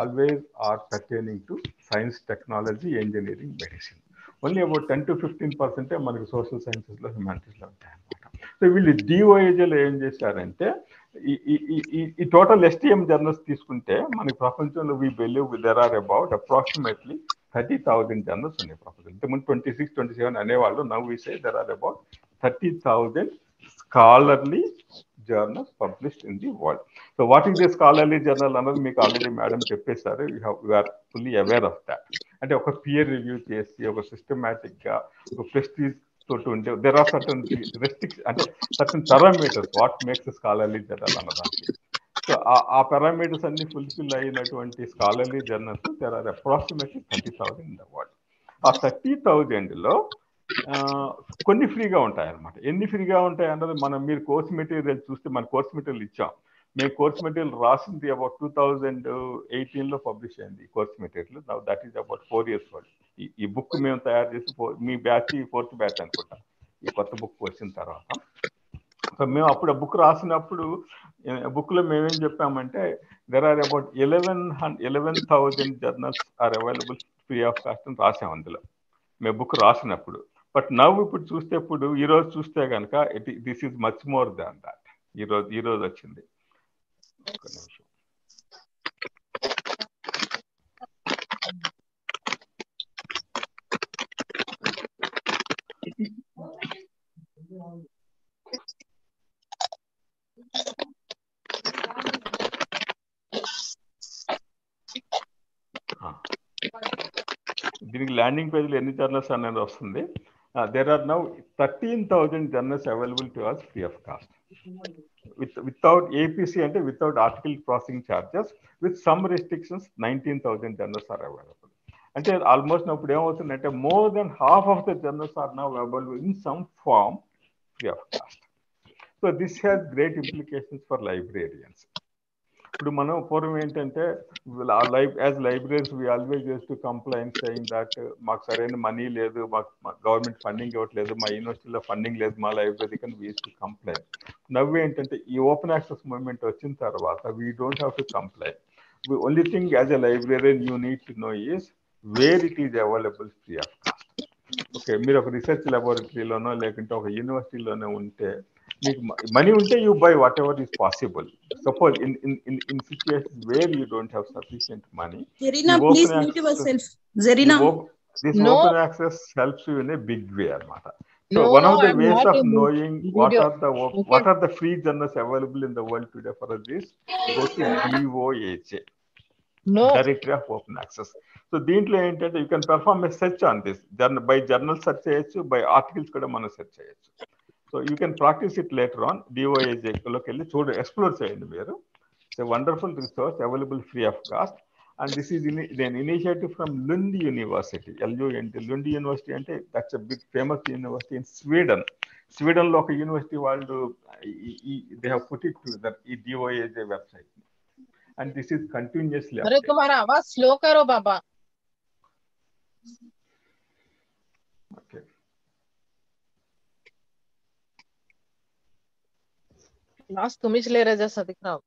always are pertaining to science, technology, engineering, medicine. Only about 10 to 15% మనకి సోషల్ సైన్సెస్లో, హ్యుమానిటీస్లో ఉంటాయి అన్నమాట. సో వీళ్ళు డిఓఏజేలో ఏం చేశారంటే ఈ టోటల్ STM జర్నల్స్ తీసుకుంటే మనకి ప్రపంచంలో we believe there are about approximately 30,000 journals ఉన్నాయి ప్రపంచంలో. ఇంతకుముందు 26, 27 అనేవాళ్ళు. Now we say there are about 30,000 scholarly journals published in the world. So what is the scholarly journal అన్నది మీకు ఆల్రెడీ మేడం చెప్పేశారు. you are fully aware of that. అంటే ఒక pear review చేసి ఒక సిస్టమాటిక్ గా ఒక ప్రెస్టీజ్ తోటి ఉంటే there are certain restrictions, అంటే certain parameters what makes a scholarly journal అన్నదానికి. సో ఆ పారామీటర్స్ అన్ని ఫుల్ఫిల్ అయినటువంటి scholarly journals there are approximately 30,000 in the world. ఆ 30,000లో కొన్ని ఫ్రీగా ఉంటాయి అన్నమాట. ఎన్ని ఫ్రీగా ఉంటాయి అన్నది మీరు కోర్స్ మెటీరియల్ చూస్తే, మన కోర్స్ మెటీరియల్ ఇచ్చాం. మేము కోర్స్ మెటీరియల్ రాసింది అబౌట్ 2018లో పబ్లిష్ అయింది course material. Now that is about 4 years old. ఈ బుక్ మేము తయారు చేసి మీ బ్యాచ్ 4th బ్యాచ్ అనుకుంటా ఈ కొత్త బుక్ వచ్చిన తర్వాత. సో మేము అప్పుడు ఆ బుక్ రాసినప్పుడు బుక్లో మేమేం చెప్పామంటే there are about 11,000 journals are available free of cost అని రాసాం అందులో మేము బుక్ రాసినప్పుడు. బట్ నవ్వు ఇప్పుడు చూస్తే ఈరోజు చూస్తే కనుక this is much more than that. ఈరోజు వచ్చింది. ఒక నిమిషం. దీనికి ల్యాండింగ్ పేజ్లో ఎన్ని జర్నల్స్ అనేది వస్తుంది. There are now 13,000 journals available to us free of cost without APC అంటే without article processing charges with some restrictions. 19,000 journals are available. అంటే ఆల్మోస్ట్ ఇప్పుడు ఏమవుతుందంటే more than half of the journals are now available in some form free of cost. So this has great implications for librarians. ఇప్పుడు మనం పూర్వం ఏంటంటే as libraries we always use to complain saying that మాకు సరైన money లేదు, మాకు government funding ఇవ్వట్లేదు, మా యూనివర్సిటీలో ఫండింగ్ లేదు మా లైబ్రరీకి అని వీ యూస్ టు కంప్లైన్. నవ్వు ఏంటంటే ఈ ఓపెన్ యాక్సెస్ మూవ్మెంట్ వచ్చిన తర్వాత we don't have to complain. The only thing as a librarian you need to no is where it is available free of cost. Okay, మీరు ఒక research లాబొరేటరీలోనో లేకుంటే ఒక యూనివర్సిటీలోనే ఉంటే మీకు మనీ ఉంటే you by what ever is possible. Suppose in situations where you don't have sufficient money, Zarina, please mute yourself. Zarina, open access helps you in a big way, Armata. So one of the I'm ways of able. knowing what are the free journals available in the world today for this, go to DOAJ, Directory of Open Access. So దీంట్లో ఏంటంటే you can perform a search on this. By journal search చేయొచ్చు, by articles కూడా మనం search చేయొచ్చు. So you can practice it later on. DOAJ లోకి వెళ్ళి explore చేయండి మీరు. It's a wonderful resource available free of cost. And this is an initiative from Lund University. LUND. Lund University అంటే that's a big famous university in Sweden. Sweden లో ఒక university వాళ్ళు they have put it together ఈ DOAJ website. And this is continuously. अरे तुम्हारा आवाज slow करो बाबा. Okay. Last तुम्हीच ले रहे जैसा दिख रहा हो.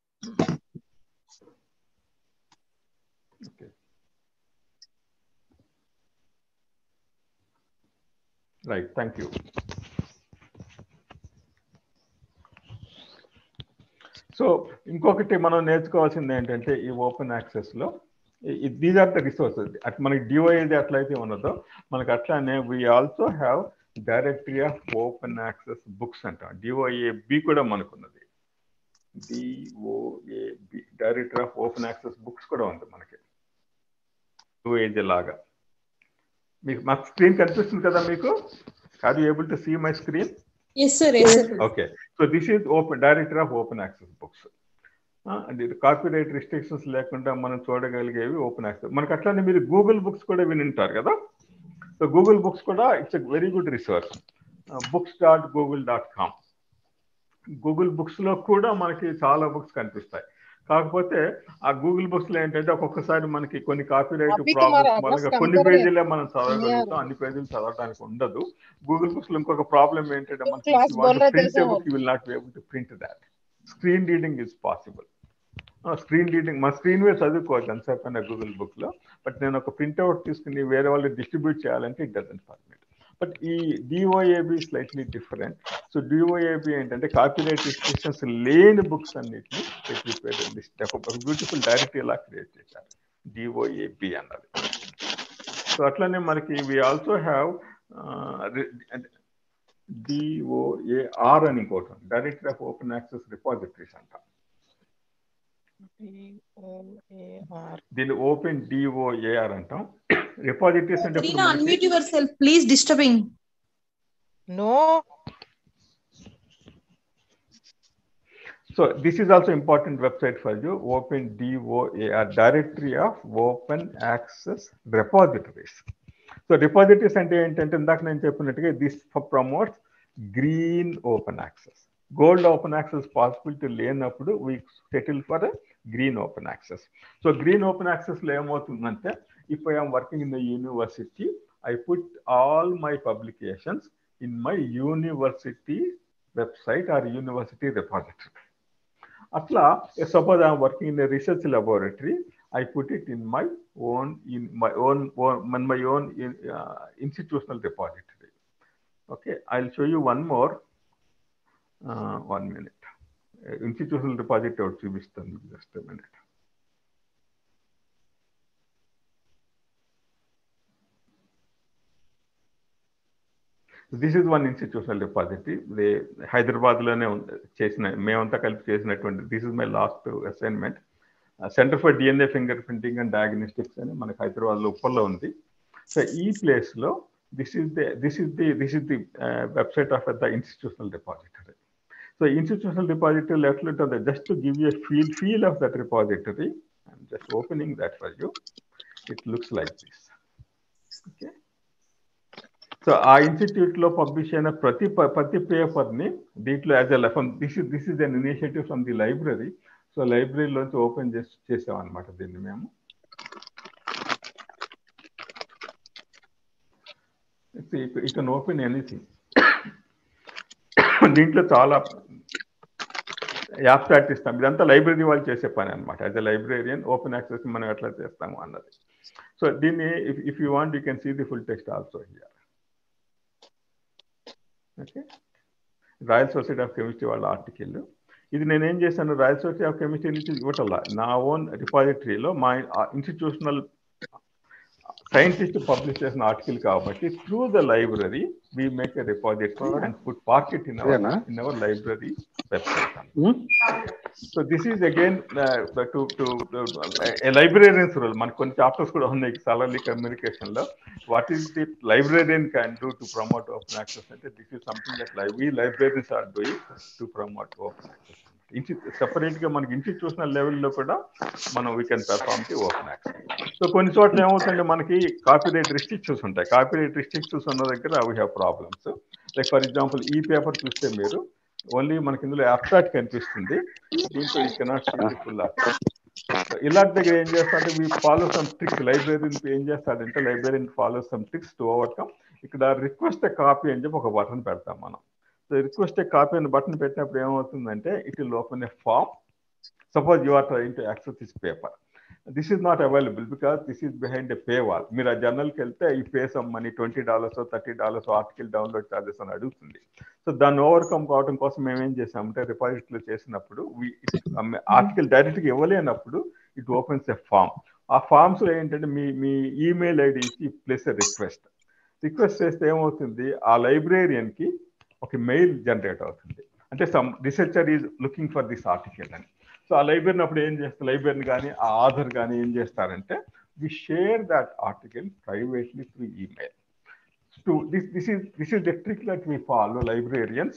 Okay. Right, thank you. So ఇంకొకటి మనం నేర్చుకోవాల్సింది ఏంటంటే ఈ ఓపెన్ యాక్సెస్లో దీస్ ఆర్ ద రిసోర్సెస్. అట్ మనకి డిఓఏది ఎట్లయితే ఉన్నదో మనకి అట్లానే we also have directory of open access books అంటాం. డిఓఏబి కూడా మనకున్నది. DOAB directory of open access books కూడా ఉంది మనకి డిఓఏజీ లాగా. మీకు మా స్క్రీన్ కనిపిస్తుంది కదా మీకు? Are you able to see my screen? yes sir, yes sir. Okay, so this is open directory of open access books. And copyright restrictions లేకుండా మనం చూడగలిగేవి ఓపెన్ యాక్సెస్. మనకు అట్లానే మీరు గూగుల్ బుక్స్ కూడా వినింటారు కదా. సో గూగుల్ బుక్స్ కూడా it's a very good resource. books.google.com. Google బుక్స్లో కూడా మనకి చాలా బుక్స్ కనిపిస్తాయి. కాకపోతే ఆ గూగుల్ బుక్స్ లో ఏంటంటే ఒక్కొక్కసారి మనకి కొన్ని కాపీరైట్ ప్రాబ్లమ్స్ వల్ల కొన్ని పేజీలే మనం చదవగలుగుతాం, అన్ని పేజీలు చదవడానికి ఉండదు. గూగుల్ బుక్స్ లో ఇంకొక ప్రాబ్లం ఏంటంటే మనకి print book you will not be able to print that. Screen reading is possible. Screen reading మా స్క్రీన్ మీద చదువుకోవచ్చు ఎంతసేపు గూగుల్ బుక్ లో. బట్ నేను ఒక ప్రింట్అవుట్ తీసుకుని వేరే వాళ్ళు డిస్ట్రిబ్యూట్ చేయాలంటే ఇట్ డజంట్ పర్మిట్. బట్ ఈ డిఓఏబి స్లైట్లీ డిఫరెంట్. సో డిఓఏబి ఏంటంటే కాపీరైట్ రిస్ట్రిక్షన్స్ లేని బుక్స్ అన్నిటిని బ్యూటిఫుల్ డైరెక్టరీ ఎలా క్రియేట్ చేశారు డిఓఏబి అన్నది. సో అట్లనే మనకి వి ఆల్సో హ్యావ్ డిఓఏఆర్ అని ఇంకోటి, directory of open access repositories అంటాం. దీన్ని ఓపెన్ డిఓఏఆర్ అంటాం. రిపాజిటరీస్ అంటే unmute yourself please, disturbing. No. So this is also important website for you. Open DOAR, Directory of Open Access Repositories. So repositories అంటే ఏంటంటే ఇందాక నేను చెప్పినట్టుగా this promotes green open access. gold open access possibility లేనప్పుడు we settle for a green open access. So green open access లో ఏమవుతుందంటే, if I am working in the university, I put all my publications in my university website or university repository. Atla, suppose I am working in a research laboratory, I put it in my own institutional repository. Okay, I'll show you one more. 1 minute. Institutional repository చూపిస్తాను, just a minute. This is one institutional repository. హైదరాబాద్లోనే చేసిన, మేమంతా కలిపి చేసినటువంటి, this is my last assignment. Center for DNA fingerprinting and diagnostics అని మనకు హైదరాబాద్లో ఉప్పల్లో ఉంది. సో ఈ ప్లేస్లో this is the website of the institutional repository. So institutional repository, just to give you a feel of that repository, I'm just opening that for you. It looks like this. Okay. So our institute lo publish అయిన ప్రతి paper ని దీంట్లో as a this is an initiative from the library. So లైబ్రరీలోంచి open చేసాం అనమాట దీన్ని మేము. You can open anything. దీంట్లో చాలా యాబ్స్ట్రాక్ట్ ఇస్తాం. ఇదంతా లైబ్రరీ వాళ్ళు చేసే పని అనమాట. As a librarian open access మనం ఎట్లా చేస్తాము అన్నది. సో దీన్ని if you want you can see the full text also here. Okay, royal society of chemistry వాళ్ళ ఆర్టికల్ ఇది. నేనేం చేశాను, రాయల్ సొసైటీ ఆఫ్ కెమిస్ట్రీ నుంచి ఇవ్వటల్లా, నా ఓన్ రిపాజిటరీలో మా ఇన్స్టిట్యూషనల్ సైంటిస్ట్ పబ్లిష్ చేసిన ఆర్టికల్ కాబట్టి through the library we make a repository and park it in our library website. So this is again a librarian's role. Man కొన్ని chapters కూడా ఉన్నాయి scholarly communication లో. What is the librarian can do to promote open access? అంటే this is something that we librarians are doing to promote open access. Separate గా మనకి institutional లెవెల్లో కూడా మనం we can perform the open access. So కొన్ని చోట్ల ఏమవుతుందంటే మనకి కాపీరైట్ రిస్ట్రిక్షన్స్ ఉంటాయి. కాపీరైట్ రిస్ట్రిక్షన్స్ ఉన్న దగ్గర we have problems. Like for example ఈ పేపర్ చూస్తే మీరు ఓన్లీ మనకి ఇందులో అబ్స్ట్రాక్ట్ కనిపిస్తుంది, దీంట్లో you cannot see the full abstract. ఇలాంటి దగ్గర ఏం చేస్తారంటే వీ ఫాలో సమ్ ట్రిక్స్. లైబ్రరీని ఏం చేస్తాడంటే లైబ్రరీని follow some tricks to overcome. ఇక్కడ రిక్వెస్ట్ కాపీ అని చెప్పి ఒక బటన్ పెడతాం మనం. So request a copy and button పెట్టినప్పుడు ఏమవుతుందంటే it will open a form. Suppose you are trying to access this paper. This is not available because this is behind a paywall. మీరు ఆ జర్నల్కి వెళ్తే ఈ pay some money $20 $30 article download charges అని అడుగుతుంది. So దాన్ని overcome కావడం కోసం మేము ఏం చేసామంటే రిపాజిటరీలో చేసినప్పుడు ఆర్టికల్ డైరెక్ట్గా ఇవ్వలేనప్పుడు ఇట్ ఓపెన్స్ ఎ ఫామ్. ఆ ఫామ్స్లో ఏంటంటే మీ ఈమెయిల్ ఐడి ఇచ్చి ప్లేస్ ఎ రిక్వెస్ట్ చేస్తే ఏమవుతుంది, ఆ లైబ్రేరియన్కి ఒక మెయిల్ జనరేట్ అవుతుంది. అంటే some researcher is looking for this article అని. సో ఆ లైబ్రరీని అప్పుడు ఏం చేస్తారు, లైబ్రరీని కానీ ఆ ఆథర్ కానీ ఏం చేస్తారంటే we share that article privately through email. This is the trick that we follow, librarians.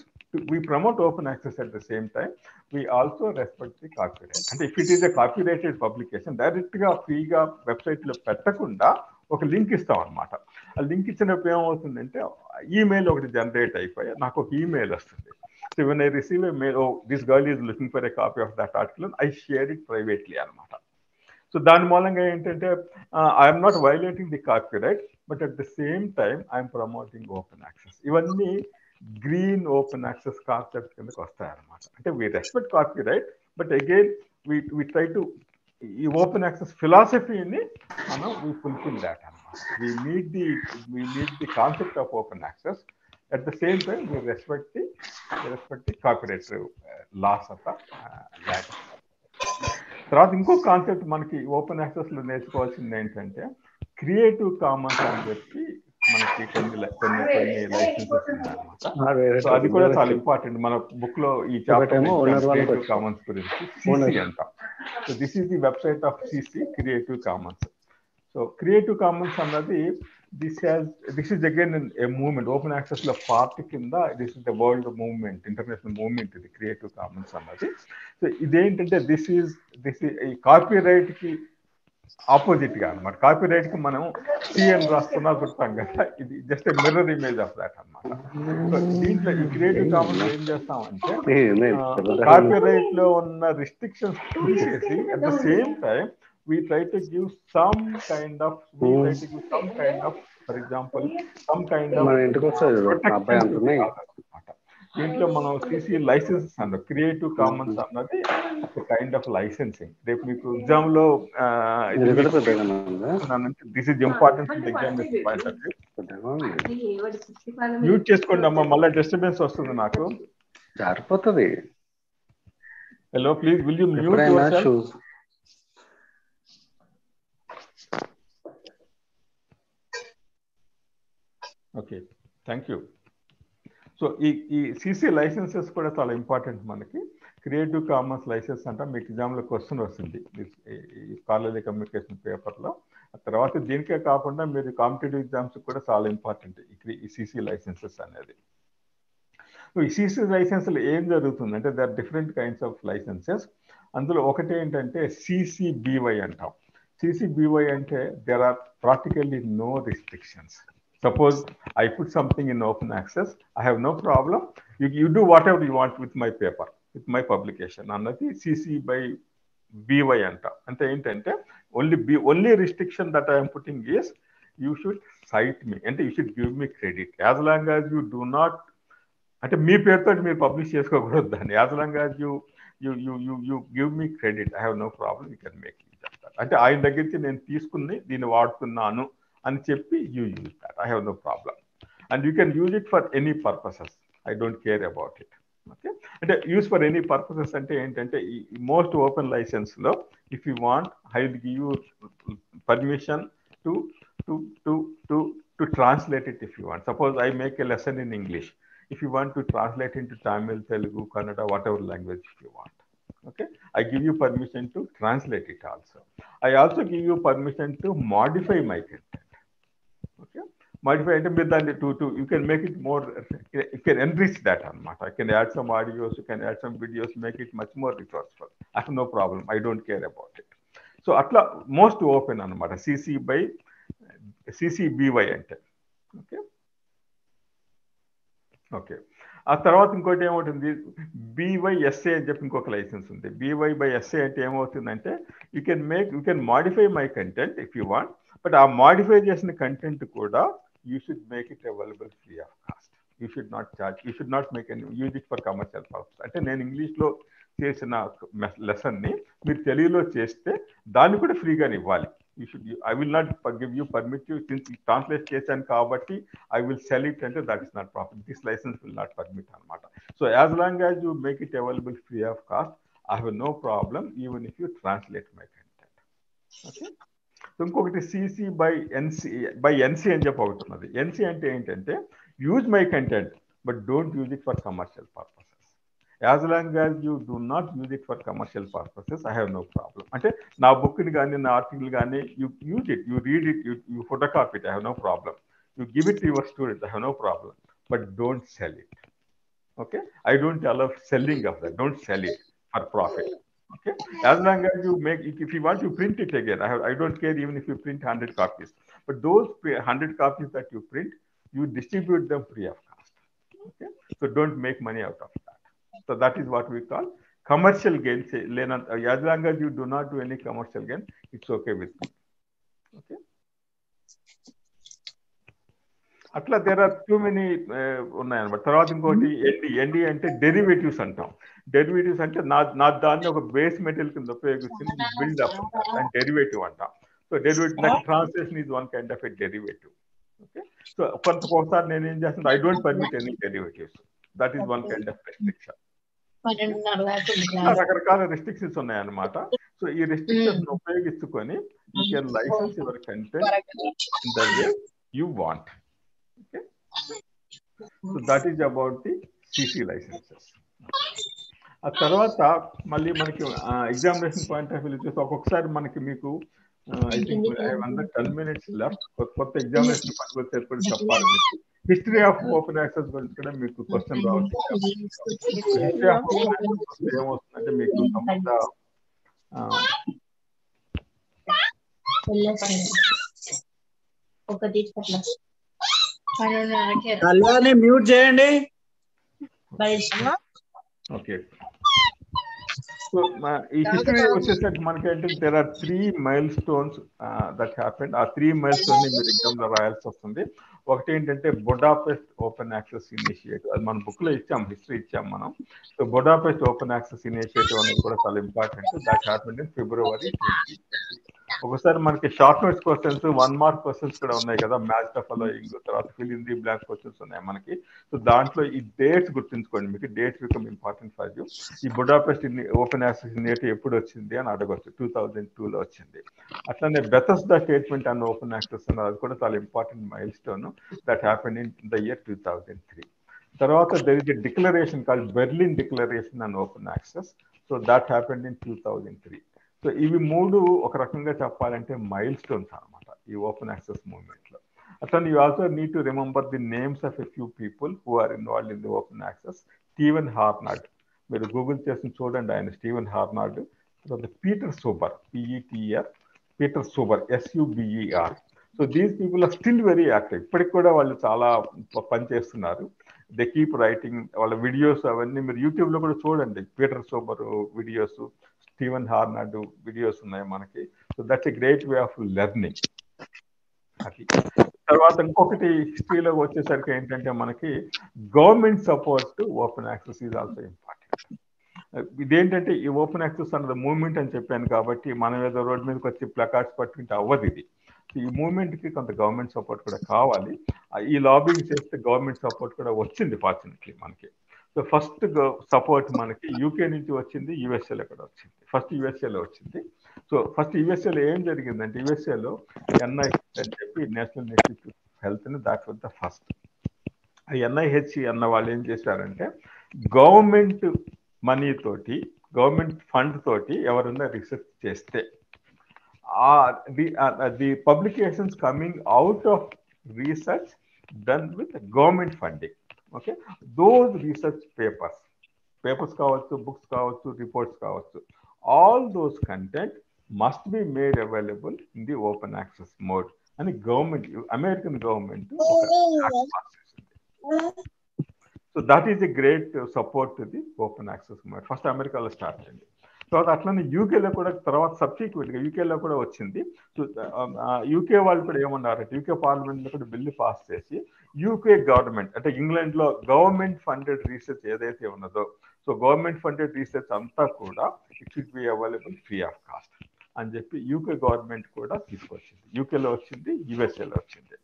We promote open access at the same time. We also respect the copyright. And if it is a copyrighted publication, direct ga free ga website lo pettakunda ఒక link ఇస్తాం అనమాట. ఆ link ఇచ్చినప్పుడు ఏమవుతుందంటే email ఒకటి generate అయిపోయి నాకు ఒక ఈమెయిల్ వస్తుంది. So when I receive a mail, this girl is looking for a copy of that article, I share it privately అనమాట. సో దాని మూలంగా ఏంటంటే I'm not violating the copyright, but at the same time I'm promoting open access. ఇవన్నీ green open access concept కిందకి వస్తాయన్నమాట. అంటే we respect copyright, but again we try to ఈ open access ఫిలాసఫీని మనం వీ ఫుల్ఫిల్ దాట్ అనమాట. We need the concept of open access. At the same time we respect the copyright laws of the land. తర్వాత ఇంకో concept మనకి open access లో నేర్చుకోవాల్సింది ఏంటంటే creative Commons అని చెప్పి మనకి కొన్ని లైసెన్సెస్ ఉన్నాయన్నమాట. సో అది కూడా చాలా ఇంపార్టెంట్. మన బుక్ లో ఈ చాప్టర్ క్రియేటివ్ కామన్స్ గురించి సిసి అంటాం. So this is the website of CC, creative commons. So creative commons అన్నది this is again a movement. Open access లో పార్ట్ కింద this is the world movement, international movement ఇది creative commons అన్నది. So ఇదేంటంటే this ఈ copyright కి opposite గా అనమాట. కాపీరైట్ కి మనం సిఎన్ రాసుకున్నా పెడతాం కదా, ఇది just mirror image of that అనమాట. సో దీంట్లో ఈ క్రియేటివ్ కామన్స్ ఏం చేస్తామంటే కాపీరైట్ లో ఉన్న రిస్ట్రిక్షన్స్ తీసేసి at the same time we try to give some kind of for example some kind of protection. దీంట్లో మనం సిసి లైసెన్సెస్ అన్నది క్రియేటివ్ కామన్స్ అన్నది ఒక కైండ్ ఆఫ్ లైసెన్సింగ్. రేపు మీకు ఎగ్జామ్ లో this is important examination point of view. Mute చేసుకోండి అమ్మా, మళ్ళీ డిస్టర్బెన్స్ వస్తుంది నాకు. జారిపోతుంది. Hello please will you mute yourself. Okay, thank you. So ఈ సిసి లైసెన్సెస్ కూడా చాలా ఇంపార్టెంట్ మనకి. క్రియేటివ్ కామన్స్ లైసెన్స్ అంటే మీకు ఎగ్జామ్లో క్వశ్చన్ వస్తుంది ఈ స్కాలర్లీ కమ్యూనికేషన్ పేపర్లో. ఆ తర్వాత దీనికే కాకుండా మీరు కాంపిటేటివ్ ఎగ్జామ్స్ కూడా చాలా ఇంపార్టెంట్ ఈ సిసి లైసెన్సెస్ అనేది. ఈ సిసి లైసెన్స్లో ఏం జరుగుతుంది అంటే there different kinds of licenses. అందులో ఒకటి ఏంటంటే సిసిబివై అంటాం. సిసిబివై అంటే there are practically no restrictions. Suppose I put something in open access, I have no problem. You do whatever you want with my paper, with my publication. Annadi CC by BY anta. Ante entante only restriction that I am putting is you should cite me and you should give me credit. As long as you do not, ante mee paper meer publish chesukokudu danni. As long as you give me credit, I have no problem. You can make use of that. Ante ఆయన దగ్గర నుంచి నేను తీసుకుని దీన్ని వాడుతున్నాను అని చెప్పి you use that. I have no problem. And you can use it for any purposes. I don't care about it. Okay, అంటే యూజ్ ఫర్ ఎనీ పర్పసెస్ అంటే ఏంటంటే ఈ మోస్ట్ ఓపెన్ లైసెన్స్లో if you want I will give you permission to translate it if you want. Suppose I make a lesson in English. If you want to translate into Tamil, Telugu, Kannada, whatever language you want. Okay, I give you permission to translate it also. I also give you permission to modify my content. Okay, modify it with that to you can make it more, you can enrich that anamata. I can add some audios, you can add some videos, make it much more resourceful. I have no problem. I don't care about it. So atla most open anamata CCBY ante. Okay, okay. ఆ తర్వాత ఇంకోటి ఏమవుతుంది, BY-SA అని చెప్పి ఇంకొక licence ఉంది. BY/SA అంటే ఏమవుతుందంటే you can modify my content if you want, but ఆ మాడిఫై చేసిన కంటెంట్ కూడా you should make it available free of cost. You should not charge, you should not make an use it for commercial purpose. అంటే నేను ఇంగ్లీష్లో చేసిన లెసన్ని మీరు తెలుగులో చేస్తే దాన్ని కూడా ఫ్రీగానే ఇవ్వాలి. I will not give you permit you, since you translate చేశాను కాబట్టి I will sell it అంటే that is not proper. This license will not permit అనమాట. So as long as you make it available free of cost, I have no problem even if you translate my content. Okay. So ఇంకొకటి CC/NC అని చెప్పి ఒకటి ఉన్నది. NC అంటే ఏంటంటే use my content but don't use it for commercial purposes. As long as you do not use it for commercial purposes, I have no problem. అంటే నా బుక్ని కానీ నా ఆర్టికల్ కానీ you use it, you read it, you photocopy it, I have no problem. You give it to your students, I have no problem. But don't sell it. Okay, I don't allow selling of that. Don't sell it for profit. Okay, as long as you make it, if you want you print it again, I don't care even if you print 100 copies, but those 100 copies that you print, you distribute them free of cost. Okay, so don't make money out of that. So that is what we call commercial gain. As long as you do not do any commercial gain, it's okay with me. Okay. అట్లా there are too many ఉన్నాయన్నమాట. తర్వాత ఇంకోటి ND అంటే derivatives అంటాం. Derivatives అంటే నా దాన్ని ఒక బేస్ మెటీరియల్ కింద ఉపయోగించి బిల్డ్ అప్ అండ్ డెరివేటివ్ అంటాం. సో డెరివేటివ్ నాకు translation is one kind of a derivative. Okay, so ఒకసారి నేను ఏం చేస్తాను, I don't permit any derivatives. That is one kind of restriction. రకరకాల రెస్ట్రిక్షన్స్ ఉన్నాయన్నమాట. సో ఈ రెస్ట్రిక్షన్స్ ఉపయోగించుకొని you can license your content in the way you want. Okay, so that is about the CC licenses. ఆ తర్వాత మళ్ళీ మనకి examination point of view చూస్తే ఒక్కొక్కసారి మనకి మీకు ఐ థింక్ 10 minutes లెఫ్ట్. కొత్త ఎగ్జామినేషన్ పాయింట్ ఏర్పడి చెప్పాలి. హిస్టరీ ఆఫ్ ఓపెన్ యాక్సెస్ గురించి కూడా మీకు క్వశ్చన్ రావచ్చు. హిస్టరీ ఆఫ్ ఓపెన్ యాక్సెస్ ఏమవుతుందంటే మీకు కళ్యాణి మ్యూట్ చేయండి. ఓకే. సో ఈ హిస్టరీ వచ్చేసరికి మనకేంటి there are 3 milestones that happened. ఆ 3 milestones ని మీరు ఎగ్జామ్ లో రాయాల్సి వస్తుంది. ఒకటి ఏంటంటే బుడాపెస్ట్ ఓపెన్ యాక్సెస్ ఇనిషియేటివ్, అది మన బుక్ లో ఇచ్చాం, హిస్టరీ ఇచ్చాం మనం. So Budapest open access initiative అనేది కూడా చాలా important. That happened in February 2020. ఒకసారి మనకి short notes questions 1 mark questions కూడా ఉన్నాయి కదా, మ్యాచ్ ద ఫాలోయింగ్, తర్వాత fill in the blank questions ఉన్నాయి మనకి. సో దాంట్లో ఈ డేట్స్ గుర్తుంచుకోండి, మీకు dates become important for you. ఈ బుడాపెస్ట్ ఓపెన్ యాక్సెస్ ఇనిషియేటివ్ ఎప్పుడు వచ్చింది అని అడగవచ్చు. 2002లో వచ్చింది. అట్లానే బెథెస్డా స్టేట్మెంట్ అన్న ఓపెన్ యాక్సెస్ అన్నది, అది కూడా చాలా important mile stone. That happened in the year 2003. తర్వాత there is a declaration called Berlin declaration and open access. So that happened in 2003. So ఇవి 3 ఒక రకంగా చెప్పాలంటే మైల్ స్టోన్స్ అనమాట ఈ ఓపెన్ యాక్సెస్ మూవ్మెంట్ లో. అట్లా you also need to remember the names of a few people who are involved in the open access. Steven Harnad, మీరు Google చేసి చూడండి, ఆయన స్టీవెన్ హార్నార్డ్. తర్వాత Peter Suber, Peter Suber, SUBER. So these people are still very active. ఇప్పటికి కూడా వాళ్ళు చాలా పని చేస్తున్నారు. They keep writing. వాళ్ళ వీడియోస్ అవన్నీ మీరు యూట్యూబ్ లో కూడా చూడండి. Peter Suber videos, Steven Harnad videos ఉన్నాయి మనకి. So that's a great way of learning. అది తర్వాత ఇంకొకటి హిస్టరీలో వచ్చేసరికి ఏంటంటే మనకి government support open access is also important. ఇదేంటంటే ఈ ఓపెన్ యాక్సెస్ అన్నది మూవ్మెంట్ అని చెప్పాను కాబట్టి మనం ఏదో రోడ్ మీదకి వచ్చి ప్లకార్డ్స్ పట్టుకుంటే అవ్వదు ఇది. ఈ మూవ్మెంట్ కి కొంత గవర్నమెంట్ సపోర్ట్ కూడా కావాలి. ఈ లాబింగ్ చేస్తే గవర్నమెంట్ సపోర్ట్ కూడా వచ్చింది ఫార్చునేట్లీ మనకి. సో ఫస్ట్ సపోర్ట్ మనకి యూకే నుంచి వచ్చింది, యుఎస్ఏలో కూడా వచ్చింది. ఫస్ట్ యుఎస్ఏలో వచ్చింది. సో ఫస్ట్ యుఎస్ఏలో ఏం జరిగిందంటే, యుఎస్ఏలో NIH అని చెప్పి నేషనల్ ఇన్స్టిట్యూట్ ఆఫ్ హెల్త్ ని, that was the first. NIH అన్న వాళ్ళు ఏం చేశారంటే, గవర్నమెంట్ మనీ తోటి, గవర్నమెంట్ ఫండ్ తోటి ఎవరైనా రీసెర్చ్ చేస్తే the publications coming out of research done with government funding, okay, those research papers కావచ్చు, బుక్స్ కావచ్చు, రిపోర్ట్స్ కావచ్చు, all those content must be made available in the open access mode అని government, American government ఒక act pass చేసింది. So that is a great support to the open access mode. First అమెరికాలో start అయింది. తర్వాత అట్లనే యూకేలో కూడా, తర్వాత సబ్సిక్వెంట్గా యూకేలో కూడా వచ్చింది. సో యూకే వాళ్ళు కూడా ఏమన్నారంటే, యూకే పార్లమెంట్లో కూడా బిల్లు పాస్ చేసి యూకే గవర్నమెంట్, అంటే ఇంగ్లాండ్లో గవర్నమెంట్ ఫండెడ్ రీసెర్చ్ ఏదైతే ఉన్నదో, సో గవర్నమెంట్ ఫండెడ్ రీసెర్చ్ అంతా కూడా it should be available free of cost అని చెప్పి యూకే గవర్నమెంట్ కూడా తీసుకొచ్చింది. యూకేలో వచ్చింది, యుఎస్ఏలో వచ్చింది.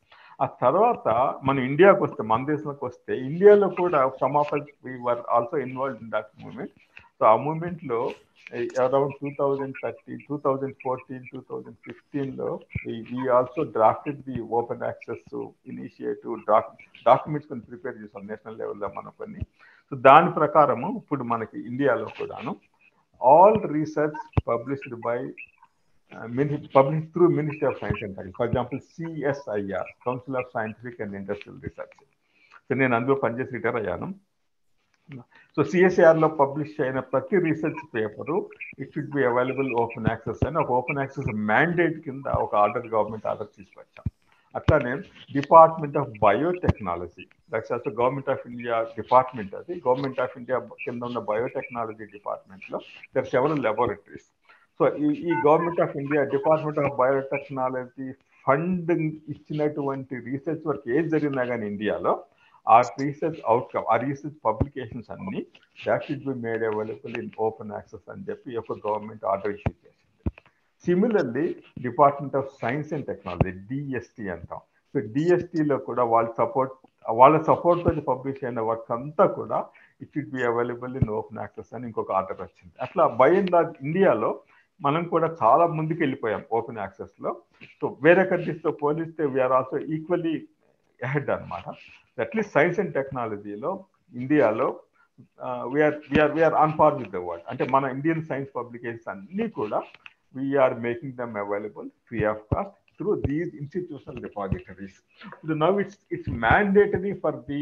ఆ తర్వాత మన ఇండియాకి వస్తే, మన దేశంలోకి వస్తే, ఇండియాలో కూడా some of us we were also involved in that movement. So ఆ మూమెంట్లో around 2013, 2014, 2015లో we also drafted the open access initiative documents కొన్ని ప్రిపేర్ చేసాం నేషనల్ లెవెల్లో మనం కొన్ని. సో దాని ప్రకారము ఇప్పుడు మనకి ఇండియాలో కూడాను all research published by published through Ministry of Science and Technology. For example, CSIR, Council of Scientific and Industrial Research. So నేను అందులో పనిచేసి రిటైర్ అయ్యాను. సో సిఎస్ఐఆర్లో పబ్లిష్ అయిన ప్రతి research paper it should be available open access అని ఒక open access mandate కింద ఒక గవర్నమెంట్ ఆర్డర్ తీసుకొచ్చాం. అట్లానే department of biotechnology, that's also government of India department. అది గవర్నమెంట్ ఆఫ్ ఇండియా కింద ఉన్న బయోటెక్నాలజీ డిపార్ట్మెంట్లో దర్ సెవరల్ లాబొరేటరీస్. సో ఈ government of India department of biotechnology fund ఇచ్చినటువంటి రీసెర్చ్ వర్క్ ఏది జరిగినా కానీ ఇండియాలో ఆ రీసెర్చ్ అవుట్కమ్, ఆ రీసెర్చ్ పబ్లికేషన్స్ అన్ని that should be made available in open access అని చెప్పి ఒక గవర్నమెంట్ ఆర్డర్ ఇష్యూ చేసింది. Similarly department of science and technology, DST అంటాం. సో DSTలో కూడా వాళ్ళ సపోర్ట్ తోటి పబ్లిష్ అయిన వర్క్ అంతా కూడా it should be available in open access అని ఇంకొక ఆర్డర్ వచ్చింది. అట్లా బై అండ్ లార్జ్ ఇండియాలో మనం కూడా చాలా ముందుకు వెళ్ళిపోయాం ఓపెన్ యాక్సెస్లో. సో వేరే కంట్రీస్తో పోలిస్తే వీఆర్ ఆల్సో ఈక్వల్లీ అహెడ్ అనమాట. అట్లీస్ట్ సైన్స్ అండ్ టెక్నాలజీలో ఇండియాలో we are on par with the world. అంటే మన ఇండియన్ సైన్స్ పబ్లికేషన్స్ అన్నీ కూడా we are making them available free of cost through these institutional repositories. So now it's mandatory for the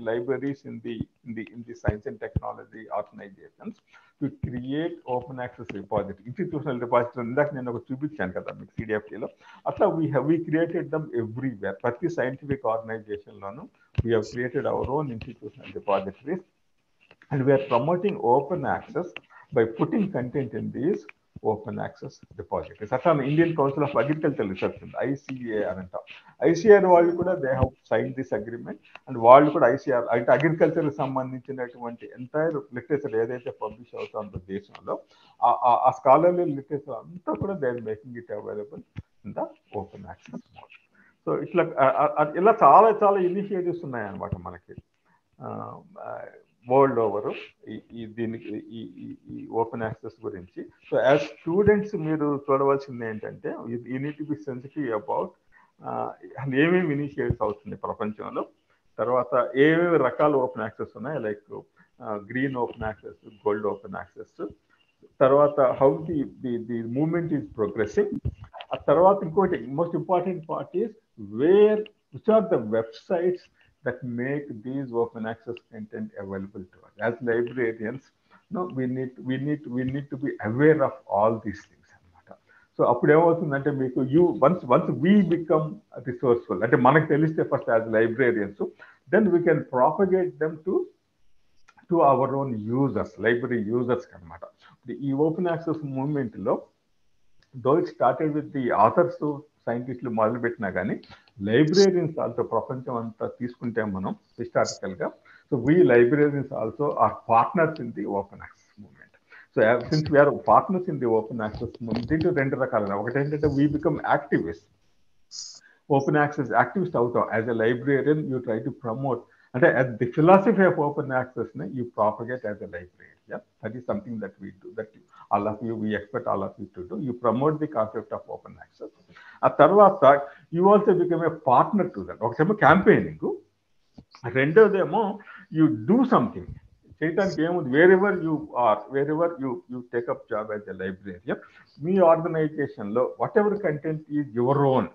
libraries in the science and technology organizations to create open access repository, institutional repository. ఇందాక నేను ఒక చూపించాను కదా మీకు CDFTలో. అట్లా we created them everywhere. ప్రతి scientific organization loan we have created our own institutional repositories, and we are promoting open access by putting content in these open access repositories. అట్లా Indian council of agriculture research ఉంది, ICAR అంటాం. ICAR వాళ్ళు కూడా they have sign this agreement, and వాళ్ళు కూడా ICAR అంటే అగ్రికల్చర్కి సంబంధించినటువంటి entire literature ఏదైతే పబ్లిష్ అవుతుందో దేశంలో ఆ స్కాలర్లీ లిటరేచర్ అంతా కూడా they are making it available in the open access mode. So ఇట్లా ఇలా చాలా చాలా ఇనిషియేటివ్స్ ఉన్నాయన్నమాట మనకి వరల్డ్ ఓవర్ దీనికి ఈ ఓపెన్ యాక్సెస్ గురించి. సో యాజ్ స్టూడెంట్స్ మీరు చూడవలసింది ఏంటంటే you need to be sensitive about ఏమేమి ఇనిషియేటివ్స్ అవుతుంది ప్రపంచంలో, తర్వాత ఏమేమి రకాల ఓపెన్ యాక్సెస్ ఉన్నాయి, like green open access, gold open access, తర్వాత how the movement is progressing. ఆ తర్వాత ఇంకోటి most important part is which are the websites that make these open access content available to us. As librarians, no, we need to be aware of all these things. So అప్పుడు ఏమవుతుందంటే మీకు once we become resourceful, అంటే మనకు తెలిస్తే first as librarians, then we can propagate them to our own users, library యూజర్స్కి అనమాట. ఈ open access మూవ్మెంట్లో though it started with the authors, సైంటిస్టులు మొదలుపెట్టినా కానీ లైబ్రేరియన్స్ ఆల్సో ప్రపంచం అంతా తీసుకుంటే మనం హిస్టారికల్గా, so we librarians also are partners in the open access movement. So since we're partners in the open access movement, దీంట్లో రెండు రకాలుగా, ఒకటి ఏంటంటే we become activist, open access activist అవుతాం. As a librarian you try to promote, అంటే the philosophy of open యాక్సెస్ని you propagate as a librarian. Yeah, that is something that we do, that all of you, we expect all of you to do. You promote the concept of open access. A tarvata you also become a partner to that. Okasema campaigning, రెండోదేమో you do something. చేయడానికి ఏముంది, wherever you are, wherever you take up job as a librarian, మీ ఆర్గనైజేషన్లో whatever content is your own,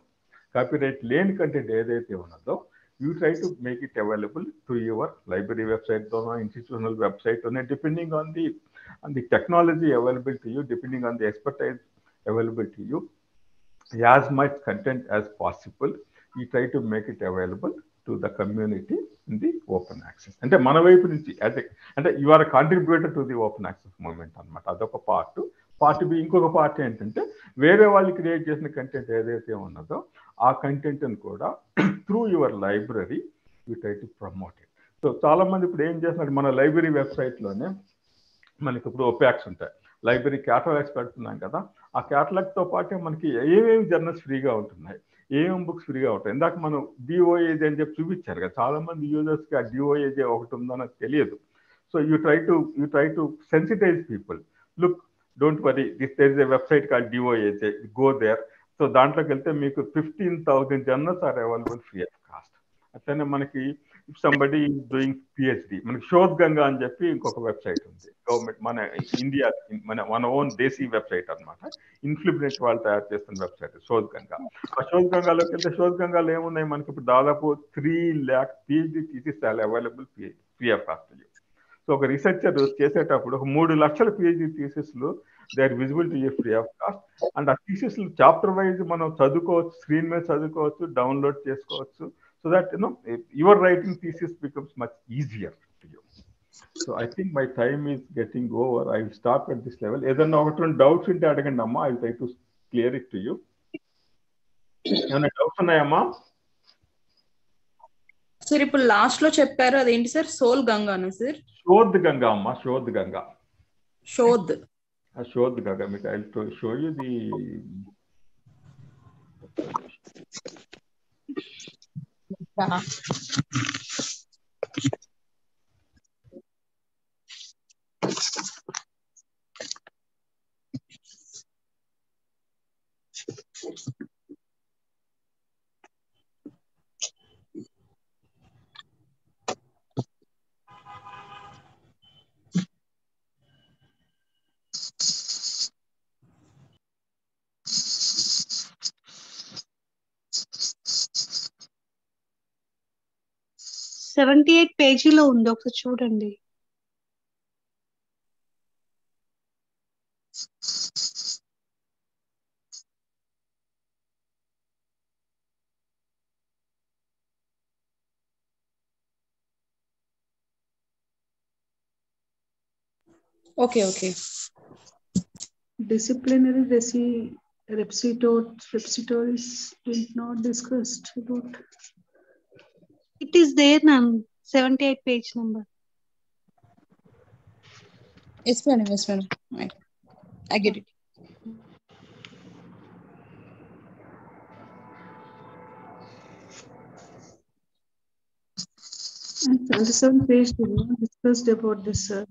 copyright లేని content ఏదైతే ఉన్నదో, you try to make it available to your library website or institutional website, depending on the technology available to you, depending on the expertise available to you, as much content as possible you try to make it available to the community in the open access. అంటే మన వైపు నుంచి అంటే you are contributor to the open access movement అనమాట. అదొక part B. ఇంకొక part ఏంటంటే వేరే వాళ్ళు క్రియేట్ చేసిన కంటెంట్ ఏదైతే ఉన్నదో ఆ కంటెంట్ని కూడా through your library you try to promote it. So చాలా మంది ఇప్పుడు ఏం చేస్తున్నారు, మన లైబ్రరీ వెబ్సైట్లోనే మనకి ఇప్పుడు ఓపాక్స్ ఉంటాయి, లైబ్రరీ క్యాటలాగ్స్ పెడుతున్నాం కదా, ఆ క్యాటలాగ్తో పాటే మనకి ఏమేమి జర్నల్స్ ఫ్రీగా ఉంటున్నాయి, ఏమేమి బుక్స్ ఫ్రీగా ఉంటాయి. ఇందాక మనం డిఓఏజే అని చెప్పి చూపించారు కదా, చాలా మంది యూజర్స్కి ఆ డిఓఏజే ఒకటి ఉందో నాకు తెలియదు. So you try to sensitise people, look don't worry, there is a website called DOAJ, go there. So దాంట్లోకి వెళ్తే మీకు 15,000 journals are available free of cost. అట్లనే మనకి సంబడి డూయింగ్ పిహెచ్డి, మనకి శోధ్ గంగా అని చెప్పి ఇంకొక వెబ్సైట్ ఉంది, గవర్నమెంట్ మన ఇండియా మన ఓన్ దేశీ వెబ్సైట్ అనమాట, ఇన్ఫ్లుబ్లెంట్ వాళ్ళు తయారు చేస్తున్న వెబ్సైట్ శోధ్ గంగా. ఆ శోధ్ గంగాలోకి వెళ్తే శోధ్ గంగాలో ఏమున్నాయి, మనకి ఇప్పుడు దాదాపు 3 lakh PhD thesis available free of cost. So ఒక రీసెర్చర్ చేసేటప్పుడు ఒక 3 లక్షల PhD థీసిస్లు they are visible to you free of cost. And ఆ థీసిస్లు చాప్టర్ వైజ్ మనం చదువుకోవచ్చు, స్క్రీన్ మీద చదువుకోవచ్చు, డౌన్లోడ్ చేసుకోవచ్చు. So that your writing thesis becomes much easier to you. So I think my time is getting over. I will stop at this level. ఏదన్నా ఒకటి doubts ఉంటే అడగండి అమ్మా, I will try to clear it to you. ఏమైనా doubts ఉన్నాయమ్మా? Sir ఇప్పుడు last లో చెప్పారు అదేంటి sir, soul గంగానా sir? Shodh Ganga అమ్మా, శోధ్ గంగా. శోధ్ గంగా మీకు I will show you the 78 పేజీలో ఉంది, ఒకసారి చూడండి. Okay. Disciplinary repositories did not discussed about. It is there, ma'am. 78 page number. Yes, madam. I get it. And 77 page did not discussed about this, sir.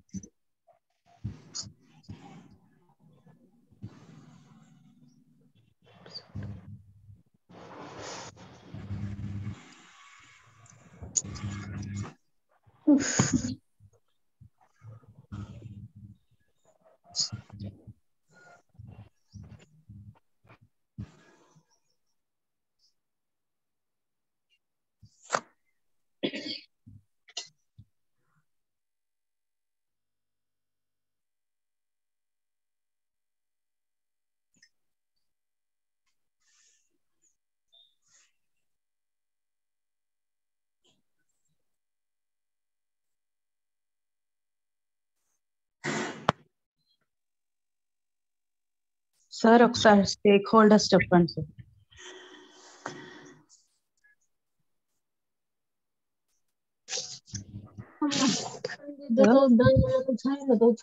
Sir ఒకసారి stake holders చెప్పండి sir.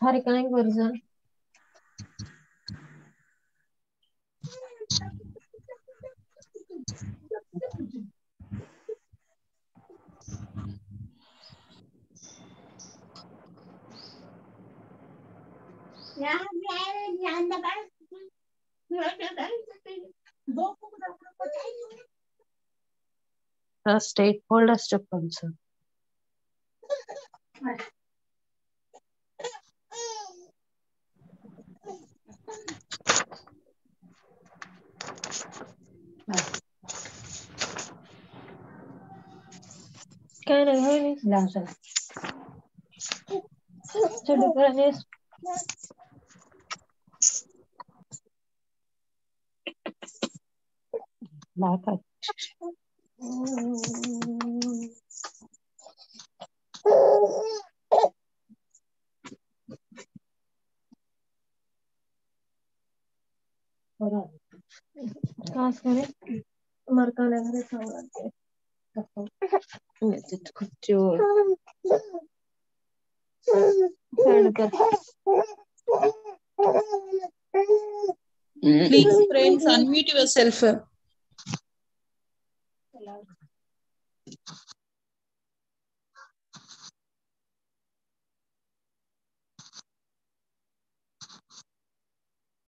सारे कहीं पर sir sir stake holders చెప్పండి sir. क्या नहीं ला sir चलो पर బాగా खास करे मरकाने घरे खावते कुछ Please, friends, unmute yourself.